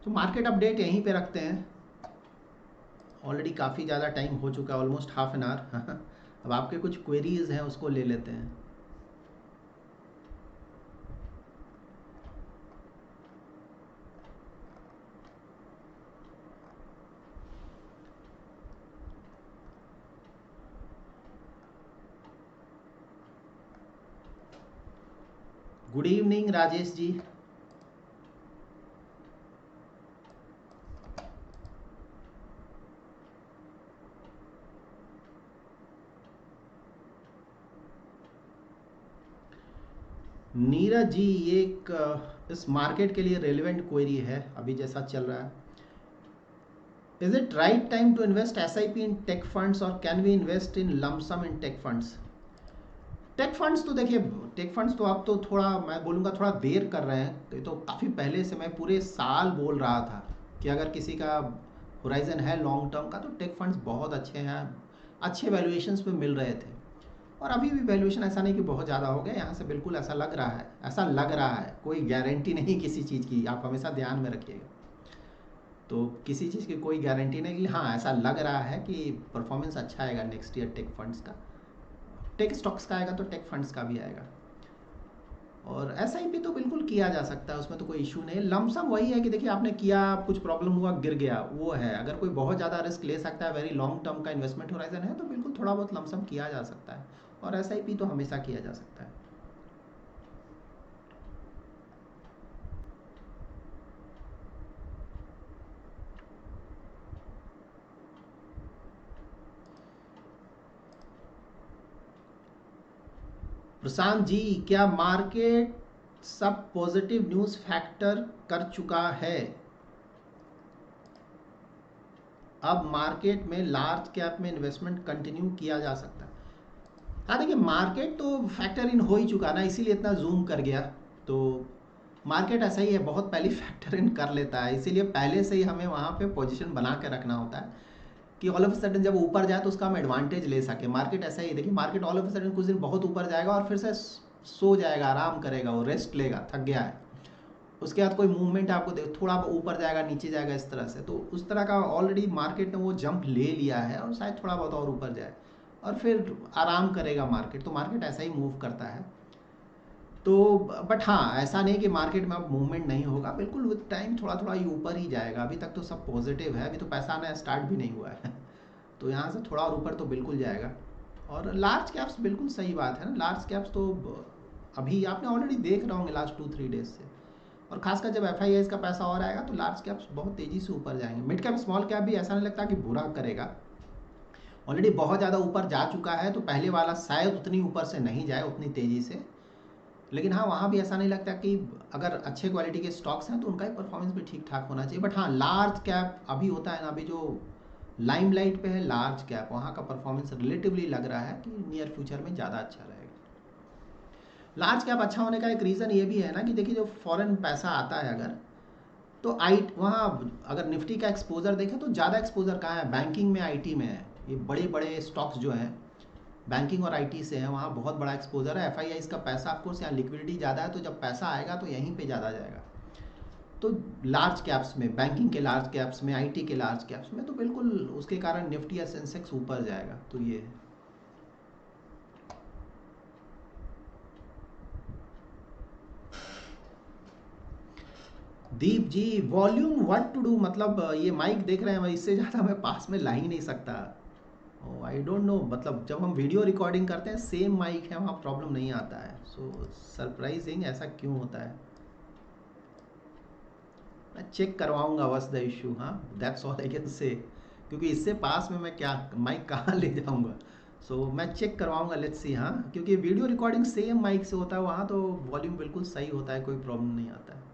मार्केट अपडेट यहीं पे रखते हैं। ऑलरेडी काफ़ी ज़्यादा टाइम हो चुका है, ऑलमोस्ट हाफ एन आवर। अब आपके कुछ क्वेरीज हैं उसको ले लेते हैं। Good evening Rajesh ji. नीरज जी, ये एक इस मार्केट के लिए रेलिवेंट क्वेरी है अभी जैसा चल रहा है। Is it right time to invest SIP in tech funds, और can we invest in lump sum in tech funds? Tech funds तो देखिए, टेक फंड्स तो आप तो थोड़ा, मैं बोलूँगा थोड़ा देर कर रहे हैं। तो काफ़ी पहले से मैं पूरे साल बोल रहा था कि अगर किसी का होराइजन है लॉन्ग टर्म का, तो टेक फंड्स बहुत अच्छे हैं, अच्छे वैल्यूएशंस पे मिल रहे थे। और अभी भी वैल्यूएशन ऐसा नहीं कि बहुत ज़्यादा हो गया, यहाँ से बिल्कुल ऐसा लग रहा है, ऐसा लग रहा है, कोई गारंटी नहीं किसी चीज़ की, आप हमेशा ध्यान में रखिएगा। तो किसी चीज़ की कोई गारंटी नहीं, हाँ ऐसा लग रहा है कि परफॉर्मेंस अच्छा आएगा नेक्स्ट ईयर टेक फंड्स का। टेक स्टॉक्स का आएगा तो टेक फंड्स का भी आएगा। और SIP तो बिल्कुल किया जा सकता है, उसमें तो कोई इशू नहीं। लमसम वही है कि देखिए आपने किया, कुछ प्रॉब्लम हुआ, गिर गया, वो है। अगर कोई बहुत ज़्यादा रिस्क ले सकता है, वेरी लॉन्ग टर्म का इन्वेस्टमेंट होराइजन है, तो बिल्कुल थोड़ा बहुत लमसम किया जा सकता है। और SIP तो हमेशा किया जा सकता है। प्रशांत जी, क्या मार्केट सब पॉजिटिव न्यूज़ फैक्टर कर चुका है? अब मार्केट में लार्ज कैप में इन्वेस्टमेंट कंटिन्यू किया जा सकता है? हाँ देखिए, मार्केट तो फैक्टर इन हो ही चुका ना, इसीलिए इतना जूम कर गया। तो मार्केट ऐसा ही है, बहुत पहले फैक्टर इन कर लेता है, इसीलिए पहले से ही हमें वहाँ पे पोजीशन बना के रखना होता है कि ऑल ऑफ अ सडन जब ऊपर जाए तो उसका हम एडवांटेज ले सके। मार्केट ऐसा ही है, देखिए market all of a sudden कुछ दिन बहुत ऊपर जाएगा और फिर से सो जाएगा, आराम करेगा, वो रेस्ट लेगा, थक गया है। उसके बाद कोई मूवमेंट आपको थोड़ा ऊपर जाएगा, नीचे जाएगा, इस तरह से। तो उस तरह का ऑलरेडी मार्केट ने वो जंप ले लिया है और शायद थोड़ा बहुत और ऊपर जाए और फिर आराम करेगा मार्केट। तो मार्केट ऐसा ही मूव करता है। तो बट हाँ, ऐसा नहीं कि मार्केट में अब मूवमेंट नहीं होगा, बिल्कुल विद टाइम थोड़ा थोड़ा ये ऊपर ही जाएगा। अभी तक तो सब पॉजिटिव है, अभी तो पैसा आना स्टार्ट भी नहीं हुआ है तो यहाँ से थोड़ा और ऊपर तो बिल्कुल जाएगा। और लार्ज कैप्स, बिल्कुल सही बात है ना, लार्ज कैप्स तो अभी आपने ऑलरेडी देख रहे होंगे लास्ट 2-3 डेज से, और खासकर जब FIIs का पैसा और आएगा तो लार्ज कैप्स बहुत तेज़ी से ऊपर जाएंगे। मिड कैप स्मॉल कैप भी ऐसा नहीं लगता कि बुरा करेगा, ऑलरेडी बहुत ज़्यादा ऊपर जा चुका है, तो पहले वाला शायद उतनी ऊपर से नहीं जाए उतनी तेज़ी से। लेकिन हाँ, वहाँ भी ऐसा नहीं लगता कि अगर अच्छे क्वालिटी के स्टॉक्स हैं तो उनका ही परफॉर्मेंस भी ठीक ठाक होना चाहिए। बट हाँ, लार्ज कैप अभी होता है ना, अभी जो लाइमलाइट पे है लार्ज कैप, वहाँ का परफॉर्मेंस रिलेटिवली लग रहा है कि नियर फ्यूचर में ज़्यादा अच्छा रहेगा। लार्ज कैप अच्छा होने का एक रीज़न ये भी है ना कि देखिए, जो फॉरेन पैसा आता है अगर, तो वहाँ अगर निफ्टी का एक्सपोजर देखें तो ज़्यादा एक्सपोजर कहाँ है, बैंकिंग में, IT में है। ये बड़े बड़े स्टॉक्स जो हैं बैंकिंग और IT से हैं, वहाँ बहुत बड़ा एक्सपोजर है। FIIs का पैसा, ऑफकोर्स यहाँ लिक्विडिटी ज़्यादा है, तो जब पैसा आएगा तो यहीं पे ज़्यादा जाएगा। तो लार्ज कैप्स में, बैंकिंग के लार्ज कैप्स में, IT के लार्ज कैप्स में, तो बिल्कुल उसके कारण निफ्टी या सेंसेक्स ऊपर जाएगा। तो ये है। दीप जी, वॉल्यूम व्हाट टू डू, मतलब ये माइक देख रहे हैं, इससे ज़्यादा मैं पास में ला ही नहीं सकता। आई डोंट नो, मतलब जब हम वीडियो रिकॉर्डिंग करते हैं सेम माइक है, वहाँ प्रॉब्लम नहीं आता है। सो सरप्राइजिंग, ऐसा क्यों होता है? मैं चेक करवाऊंगा, बस द इशू। हाँ, that's all I can say, क्योंकि इससे पास में मैं क्या माइक कहाँ ले जाऊंगा। सो मैं चेक करवाऊंगा, लेट्स सी। हाँ, क्योंकि वीडियो रिकॉर्डिंग सेम माइक से होता है, वहाँ तो वॉल्यूम बिल्कुल सही होता है, कोई प्रॉब्लम नहीं आता है।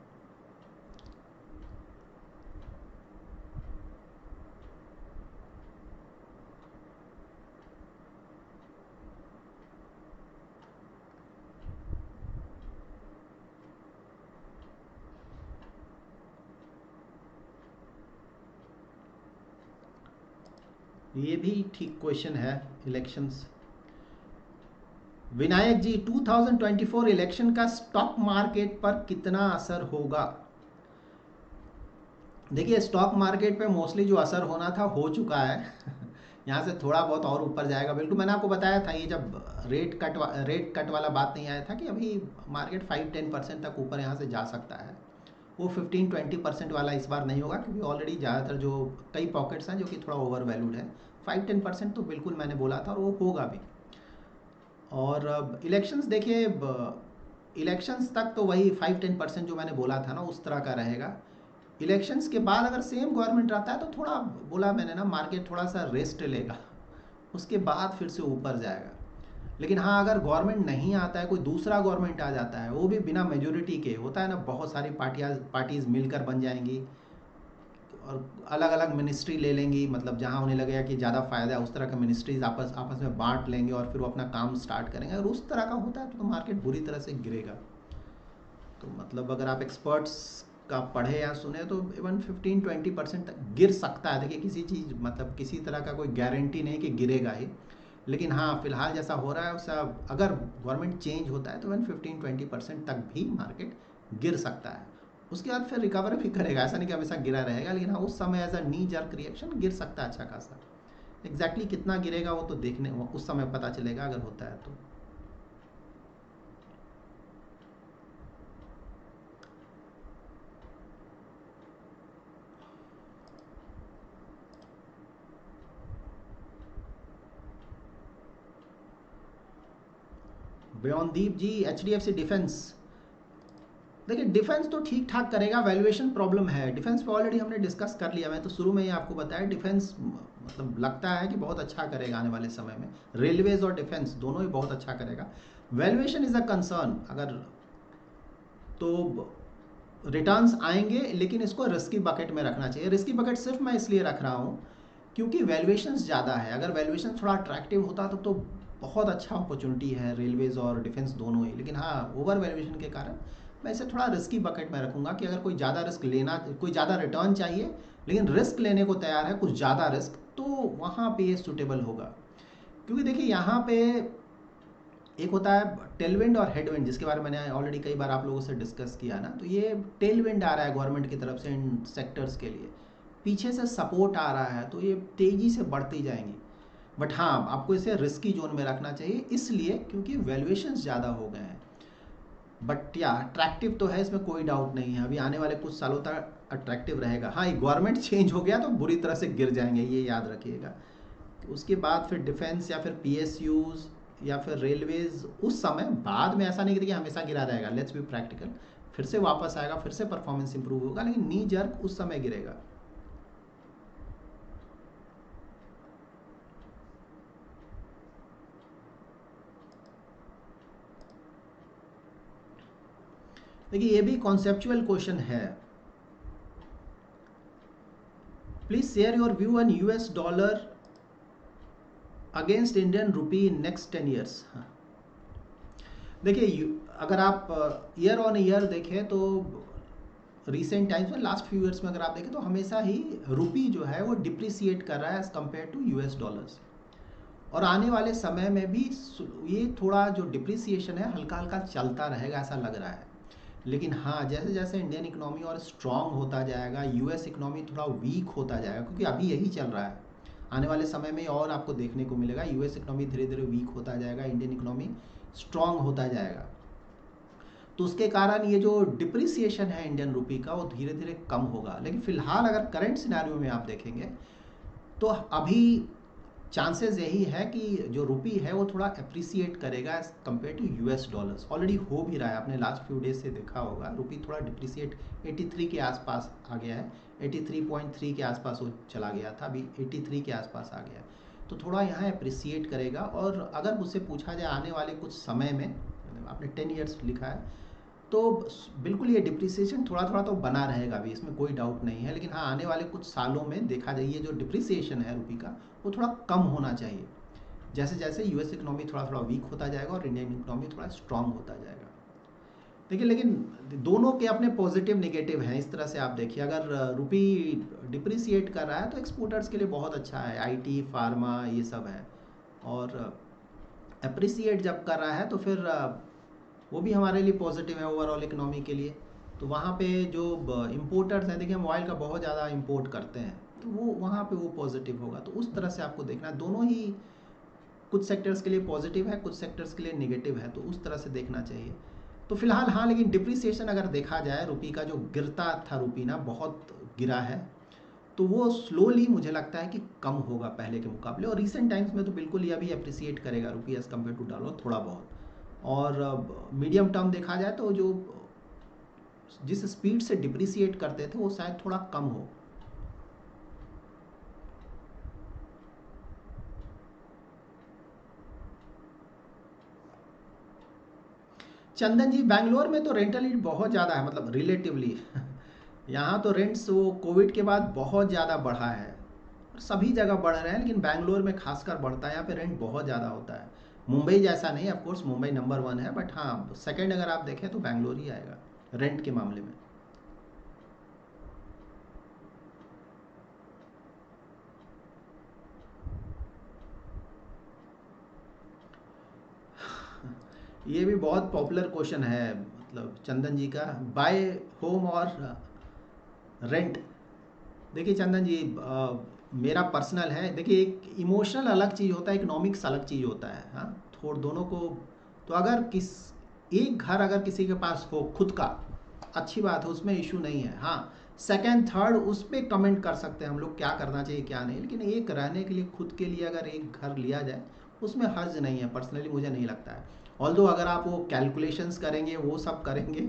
ये भी ठीक क्वेश्चन है, इलेक्शंस। विनायक जी, 2024 इलेक्शन का स्टॉक मार्केट पर कितना असर होगा? देखिए, स्टॉक मार्केट पे मोस्टली जो असर होना था हो चुका है यहाँ से थोड़ा बहुत और ऊपर जाएगा, बिल्कुल। मैंने आपको बताया था, ये जब रेट कट वाला बात नहीं आया था कि अभी मार्केट 5-10% तक ऊपर यहाँ से जा सकता है। वो 15-20% वाला इस बार नहीं होगा, क्योंकि ऑलरेडी ज़्यादातर जो कई पॉकेट्स हैं जो कि थोड़ा ओवर वैल्यूड है। 5-10% तो बिल्कुल मैंने बोला था, और वो होगा भी। और इलेक्शंस देखिए, इलेक्शंस तक तो वही 5-10% जो मैंने बोला था ना, उस तरह का रहेगा। इलेक्शंस के बाद अगर सेम गवर्नमेंट रहता है तो थोड़ा, बोला मैंने ना, मार्केट थोड़ा सा रेस्ट लेगा, उसके बाद फिर से ऊपर जाएगा। लेकिन हाँ, अगर गवर्नमेंट नहीं आता है, कोई दूसरा गवर्नमेंट आ जाता है, वो भी बिना मेजोरिटी के, होता है ना, बहुत सारी पार्टीज मिलकर बन जाएंगी और अलग अलग मिनिस्ट्री ले लेंगी, मतलब जहाँ उन्हें लगेगा कि ज़्यादा फ़ायदा है उस तरह के मिनिस्ट्रीज आपस आपस में बांट लेंगे और फिर वो अपना काम स्टार्ट करेंगे। अगर उस तरह का होता है तो मार्केट बुरी तरह से गिरेगा। तो मतलब अगर आप एक्सपर्ट्स का पढ़े या सुने तो इवन 15-20% तक गिर सकता है। देखिए, किसी चीज़, मतलब किसी तरह का कोई गारंटी नहीं कि गिरेगा ही, लेकिन हाँ, फिलहाल जैसा हो रहा है उससे अगर गवर्नमेंट चेंज होता है तो इवन 15-20% तक भी मार्केट गिर सकता है। उसके बाद फिर रिकवर भी करेगा, ऐसा नहीं कि हमेशा गिरा रहेगा, लेकिन हाँ, उस समय as a knee jerk reaction गिर सकता है अच्छा खासा। एग्जैक्टली कितना गिरेगा वो तो देखने, उस समय पता चलेगा अगर होता है तो। ब्योनदीप जी, HDFC डिफेंस, देखिए डिफेंस तो ठीक ठाक करेगा, वैल्यूएशन प्रॉब्लम है। डिफेंस पे ऑलरेडी हमने डिस्कस कर लिया, मैं तो शुरू में ही आपको बताया, डिफेंस मतलब लगता है कि बहुत अच्छा करेगा आने वाले समय में। रेलवेज और डिफेंस दोनों ही बहुत अच्छा करेगा। वैल्यूएशन इज़ अ कंसर्न, अगर तो रिटर्न्स आएंगे, लेकिन इसको रिस्की बकेट में रखना चाहिए। रिस्की बकेट सिर्फ मैं इसलिए रख रहा हूँ क्योंकि वैल्यूएशंस ज़्यादा है। अगर वैल्यूएशन थोड़ा अट्रैक्टिव होता तो बहुत अच्छा अपॉर्चुनिटी है रेलवेज़ और डिफेंस दोनों ही, लेकिन हाँ ओवर वैल्यूएशन के कारण मैं इसे थोड़ा रिस्की बकेट में रखूँगा कि अगर कोई ज़्यादा रिस्क लेना, कोई ज़्यादा रिटर्न चाहिए लेकिन रिस्क लेने को तैयार है, कुछ ज़्यादा रिस्क, तो वहाँ पे ये सूटेबल होगा। क्योंकि देखिए यहाँ पे एक होता है टेलविंड और हेडविंड, जिसके बारे में मैंने ऑलरेडी कई बार आप लोगों से डिस्कस किया ना। तो ये टेलविंड आ रहा है गवर्नमेंट की तरफ से इन सेक्टर्स के लिए, पीछे से सपोर्ट आ रहा है, तो ये तेज़ी से बढ़ती जाएंगी। बट हाँ, आपको इसे रिस्की जोन में रखना चाहिए, इसलिए क्योंकि वैल्यूएशंस ज़्यादा हो गए हैं। बट या अट्रैक्टिव तो है, इसमें कोई डाउट नहीं है, अभी आने वाले कुछ सालों तक अट्रैक्टिव रहेगा। हाँ, ये गवर्नमेंट चेंज हो गया तो बुरी तरह से गिर जाएंगे, ये याद रखिएगा। उसके बाद फिर डिफेंस या फिर पीएसयूज या फिर रेलवेज, उस समय बाद में ऐसा नहीं कि हमेशा गिरा रहेगा, लेट्स बी प्रैक्टिकल, फिर से वापस आएगा, फिर से परफॉर्मेंस इंप्रूव होगा, लेकिन नी जर्क उस समय गिरेगा। देखिए ये भी कॉन्सेप्चुअल क्वेश्चन है। Please share your view on US dollar against Indian rupee in next 10 years. देखिए अगर आप ईयर ऑन ईयर देखें तो रिसेंट टाइम्स में, लास्ट फ्यू ईयर्स में अगर आप देखें तो हमेशा ही रुपी जो है वो डिप्रिसिएट कर रहा है as compare to US dollars. और आने वाले समय में भी ये थोड़ा जो डिप्रिसिएशन है हल्का हल्का चलता रहेगा, ऐसा लग रहा है। लेकिन हाँ, जैसे जैसे इंडियन इकोनॉमी और स्ट्रांग होता जाएगा, यूएस इकोनॉमी थोड़ा वीक होता जाएगा, क्योंकि अभी यही चल रहा है। आने वाले समय में और आपको देखने को मिलेगा, यूएस इकोनॉमी धीरे धीरे वीक होता जाएगा, इंडियन इकोनॉमी स्ट्रांग होता जाएगा। तो उसके कारण ये जो डिप्रिसिएशन है इंडियन रुपी का, वो धीरे धीरे कम होगा। लेकिन फिलहाल अगर करंट सिनेरियो में आप देखेंगे तो अभी चांसेस यही है कि जो रुपी है वो थोड़ा अप्रिसिएट करेगा as compare to US dollars. Already हो भी रहा है, आपने लास्ट फ्यू डेज से देखा होगा, रुपी थोड़ा डिप्रिसिएट 83 के आसपास आ गया है, 83.3 के आसपास वो चला गया था, अभी 83 के आसपास आ गया है। तो थोड़ा यहाँ अप्रिसिएट करेगा। और अगर मुझसे पूछा जाए आने वाले कुछ समय में, आपने 10 ईयर्स लिखा है, तो बिल्कुल ये डिप्रिसिएशन थोड़ा थोड़ा तो बना रहेगा अभी, इसमें कोई डाउट नहीं है। लेकिन हाँ, आने वाले कुछ सालों में देखा जाए ये जो डिप्रिसिएशन है रुपी का, वो थोड़ा कम होना चाहिए, जैसे जैसे यूएस इकोनॉमी थोड़ा थोड़ा वीक होता जाएगा और इंडियन इकोनॉमी थोड़ा स्ट्रांग होता जाएगा। देखिए लेकिन दोनों के अपने पॉजिटिव नेगेटिव हैं। इस तरह से आप देखिए, अगर रुपी डिप्रिसिएट कर रहा है तो एक्सपोर्टर्स के लिए बहुत अच्छा है, आईटी फार्मा ये सब है। और अप्रिसिएट जब कर रहा है तो फिर वो भी हमारे लिए पॉजिटिव है ओवरऑल इकोनॉमी के लिए। तो वहाँ पे जो इम्पोर्टर्स हैं, देखिए हम ऑयल का बहुत ज़्यादा इंपोर्ट करते हैं, तो वो वहाँ पे वो पॉजिटिव होगा। तो उस तरह से आपको देखना, दोनों ही कुछ सेक्टर्स के लिए पॉजिटिव है, कुछ सेक्टर्स के लिए नेगेटिव है, तो उस तरह से देखना चाहिए। तो फिलहाल हाँ, लेकिन डिप्रिसिएशन अगर देखा जाए, रुपी का जो गिरता था, रुपी ना बहुत गिरा है, तो वो स्लोली मुझे लगता है कि कम होगा पहले के मुकाबले। और रिसेंट टाइम्स में तो बिल्कुल ये अभी अप्रिसिएट करेगा रुपी एज़ कम्पेयर टू डॉलर थोड़ा बहुत। और मीडियम टर्म देखा जाए तो जो जिस स्पीड से डिप्रिसिएट करते थे वो शायद थोड़ा कम हो। चंदन जी, बैंगलोर में तो रेंटल रेट बहुत ज़्यादा है, मतलब रिलेटिवली यहाँ तो रेंट्स वो कोविड के बाद बहुत ज़्यादा बढ़ा है। सभी जगह बढ़ रहे हैं, लेकिन बैंगलोर में खासकर बढ़ता है, यहाँ पे रेंट बहुत ज़्यादा होता है। मुंबई जैसा नहीं, ऑफ कोर्स मुंबई नंबर 1 है, बट हाँ सेकंड अगर आप देखें तो बैंगलोर ही आएगा रेंट के मामले में। ये भी बहुत पॉपुलर क्वेश्चन है, मतलब चंदन जी का, बाय होम और रेंट। देखिए चंदन जी, मेरा पर्सनल है, देखिए एक इमोशनल अलग चीज़ होता है, इकोनॉमिक्स अलग चीज़ होता है। हाँ, थोड़ा दोनों को, तो अगर एक घर अगर किसी के पास हो खुद का, अच्छी बात है, उसमें इशू नहीं है। हाँ, सेकंड थर्ड उस पर कमेंट कर सकते हैं हम लोग, क्या करना चाहिए क्या नहीं, लेकिन एक रहने के लिए खुद के लिए अगर एक घर लिया जाए उसमें हर्ज नहीं है, पर्सनली मुझे नहीं लगता है। ऑल्दो अगर आप वो कैलकुलेशंस करेंगे, वो सब करेंगे,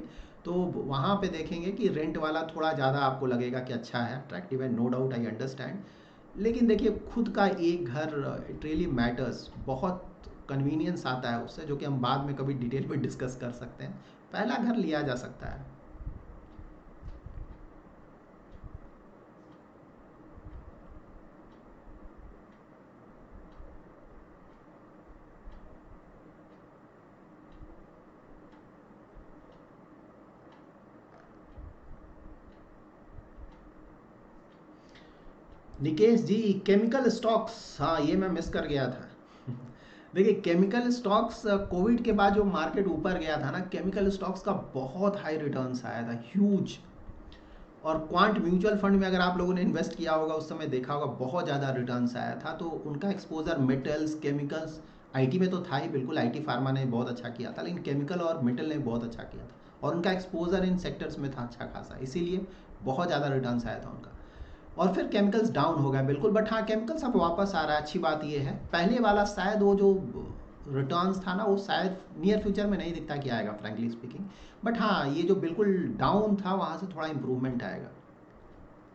तो वहाँ पे देखेंगे कि रेंट वाला थोड़ा ज़्यादा आपको लगेगा कि अच्छा है, अट्रैक्टिव है, नो डाउट, आई अंडरस्टैंड। लेकिन देखिए खुद का एक घर, इट रियली मैटर्स बहुत। कन्वीनियंस आता है उससे, जो कि हम बाद में कभी डिटेल में डिस्कस कर सकते हैं। पहला घर लिया जा सकता है। निकेश जी, केमिकल स्टॉक्स, हाँ ये मैं मिस कर गया था। देखिए केमिकल स्टॉक्स, कोविड के बाद जो मार्केट ऊपर गया था ना, केमिकल स्टॉक्स का बहुत हाई रिटर्न्स आया था, ह्यूज। और क्वांट म्यूचुअल फंड में अगर आप लोगों ने इन्वेस्ट किया होगा उस समय देखा होगा बहुत ज़्यादा रिटर्न्स आया था। तो उनका एक्सपोजर मेटल्स, केमिकल्स, आईटी में तो था ही बिल्कुल, आईटी फार्मा ने बहुत अच्छा किया था, लेकिन केमिकल और मेटल ने बहुत अच्छा किया था, और उनका एक्सपोजर इन सेक्टर्स में था अच्छा खासा, इसीलिए बहुत ज़्यादा रिटर्न्स आया था उनका। और फिर केमिकल्स डाउन हो गया बिल्कुल, बट हाँ केमिकल्स अब वापस आ रहा है, अच्छी बात ये है। पहले वाला शायद वो जो रिटर्न्स था ना, वो शायद नियर फ्यूचर में नहीं दिखता कि आएगा, फ्रैंकली स्पीकिंग। बट हाँ ये जो बिल्कुल डाउन था वहाँ से थोड़ा इम्प्रूवमेंट आएगा,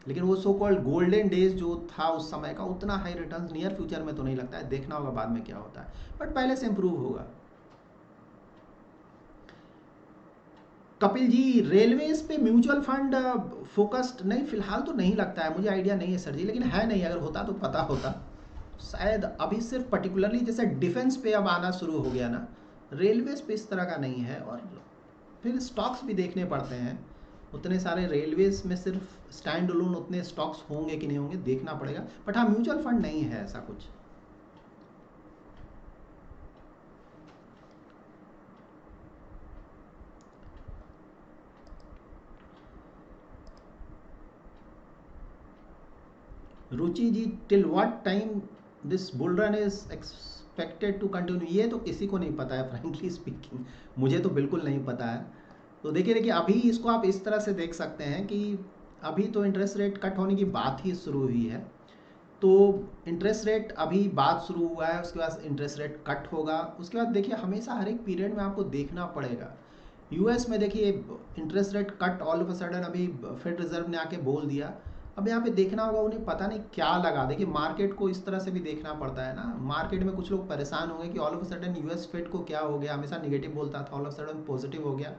लेकिन वो सो कॉल्ड गोल्डन डेज जो था उस समय का, उतना हाई रिटर्न्स नियर फ्यूचर में तो नहीं लगता है, देखना होगा बाद में क्या होता है, बट पहले से इम्प्रूव होगा। कपिल जी, रेलवेज पे म्यूचुअल फंड फोकस्ड नहीं, फिलहाल तो नहीं लगता है, मुझे आइडिया नहीं है सर जी, लेकिन है नहीं, अगर होता तो पता होता शायद। अभी सिर्फ पर्टिकुलरली जैसे डिफेंस पे अब आना शुरू हो गया ना, रेलवेज पे इस तरह का नहीं है। और फिर स्टॉक्स भी देखने पड़ते हैं, उतने सारे रेलवेज में सिर्फ स्टैंड अलोन उतने स्टॉक्स होंगे कि नहीं होंगे देखना पड़ेगा, बट हाँ म्यूचुअल फंड नहीं है ऐसा कुछ। Ruchi ji, till what time this bull run is expected to continue, ये तो किसी को नहीं पता है फ्रेंकली स्पीकिंग, मुझे तो बिल्कुल नहीं पता है। तो देखिए अभी इसको आप इस तरह से देख सकते हैं कि अभी तो इंटरेस्ट रेट कट होने की बात ही शुरू हुई है। तो इंटरेस्ट रेट अभी बात शुरू हुआ है, उसके बाद इंटरेस्ट रेट कट होगा, उसके बाद देखिए हमेशा हर एक पीरियड में आपको देखना पड़ेगा। यूएस में देखिए interest rate cut all of a sudden अभी फेड रिजर्व ने आके बोल दिया। अब यहाँ पे देखना होगा उन्हें पता नहीं क्या लगा। देखिए मार्केट को इस तरह से भी देखना पड़ता है ना, मार्केट में कुछ लोग परेशान होंगे कि all of a sudden US Fed को क्या हो गया, हमेशा निगेटिव बोलता था, ऑल ऑफ सडन पॉजिटिव हो गया।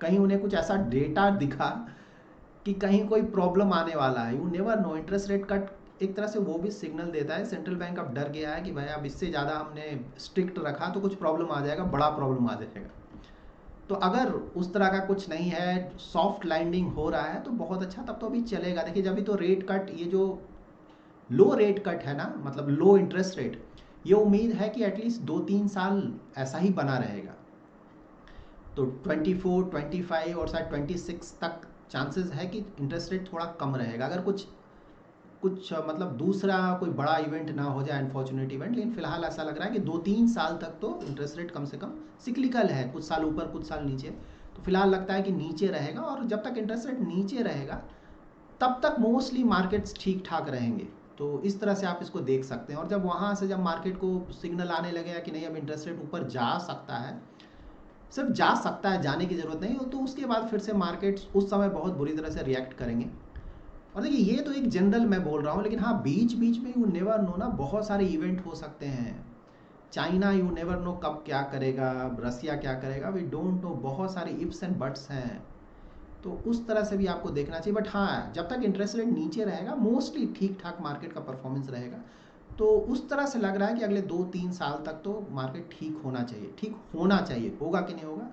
कहीं उन्हें कुछ ऐसा डेटा दिखा कि कहीं कोई प्रॉब्लम आने वाला है। You never know, interest rate cut एक तरह से वो भी सिग्नल देता है, सेंट्रल बैंक अब डर गया है कि भाई अब इससे ज़्यादा हमने स्ट्रिक्ट रखा तो कुछ प्रॉब्लम आ जाएगा, बड़ा प्रॉब्लम आ जाएगा। तो अगर उस तरह का कुछ नहीं है, सॉफ्ट लैंडिंग हो रहा है तो बहुत अच्छा, तब तो अभी चलेगा। देखिए जब भी तो रेट कट, ये जो लो रेट कट है ना, मतलब लो इंटरेस्ट रेट, ये उम्मीद है कि एटलीस्ट 2-3 साल ऐसा ही बना रहेगा। तो 24, 25 और शायद 26 तक चांसेस है कि इंटरेस्ट रेट थोड़ा कम रहेगा, अगर कुछ कुछ मतलब दूसरा कोई बड़ा इवेंट ना हो जाए, अनफॉर्चुनेट इवेंट। लेकिन फिलहाल ऐसा लग रहा है कि 2-3 साल तक तो इंटरेस्ट रेट कम से कम सिक्लिकल है, कुछ साल ऊपर कुछ साल नीचे। तो फिलहाल लगता है कि नीचे रहेगा, और जब तक इंटरेस्ट रेट नीचे रहेगा तब तक मोस्टली मार्केट्स ठीक ठाक रहेंगे। तो इस तरह से आप इसको देख सकते हैं। और जब वहाँ से जब मार्केट को सिग्नल आने लगेगा कि नहीं अब इंटरेस्ट रेट ऊपर जा सकता है, सिर्फ जा सकता है, जाने की ज़रूरत नहीं हो, तो उसके बाद फिर से मार्केट्स उस समय बहुत बुरी तरह से रिएक्ट करेंगे। और देखिए ये तो एक जनरल मैं बोल रहा हूँ, लेकिन हाँ बीच बीच में यू नेवर नो ना, बहुत सारे इवेंट हो सकते हैं। चाइना यू नेवर नो कब क्या करेगा, रसिया क्या करेगा, वी डोंट नो, बहुत सारे इफ्स एंड बट्स हैं। तो उस तरह से भी आपको देखना चाहिए। बट हाँ जब तक इंटरेस्ट रेट नीचे रहेगा मोस्टली ठीक ठाक मार्केट का परफॉर्मेंस रहेगा। तो उस तरह से लग रहा है कि अगले 2-3 साल तक तो मार्केट ठीक होना चाहिए, ठीक होना चाहिए। होगा कि नहीं होगा,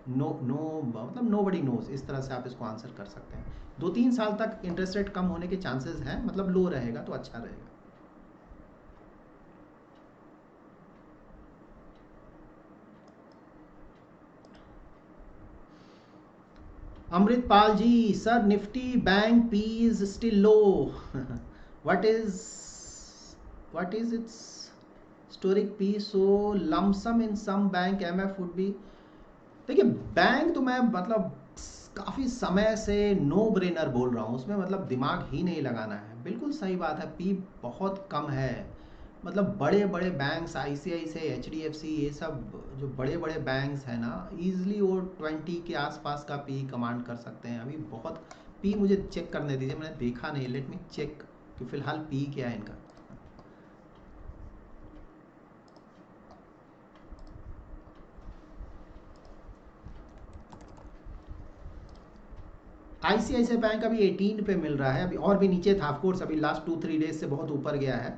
नो नो मतलब नो बडी नोज, इस तरह से आप इसको आंसर कर सकते हैं। 2-3 साल तक इंटरेस्ट रेट कम होने के चांसेस हैं, मतलब लो रहेगा तो अच्छा रहेगा। Amritpal ji, sir Nifty bank PE is still low, what is its historic PE, so lump sum in some bank MF would be. देखिए बैंक तो मैं मतलब काफ़ी समय से नो ब्रेनर बोल रहा हूँ, उसमें मतलब दिमाग ही नहीं लगाना है, बिल्कुल सही बात है, पी बहुत कम है। मतलब बड़े बड़े बैंक्स, आईसीआईसीआई, एचडीएफसी, ये सब जो बड़े बड़े बैंक्स हैं ना, ईजिली वो 20 के आसपास का पी कमांड कर सकते हैं। अभी बहुत पी, मुझे चेक करने दीजिए, मैंने देखा नहीं, लेट मी चेक कि फ़िलहाल पी क्या है इनका। ICICI बैंक अभी 18 पे मिल रहा है, अभी और भी नीचे था ऑफ कोर्स, अभी लास्ट 2-3 डेज से बहुत ऊपर गया है।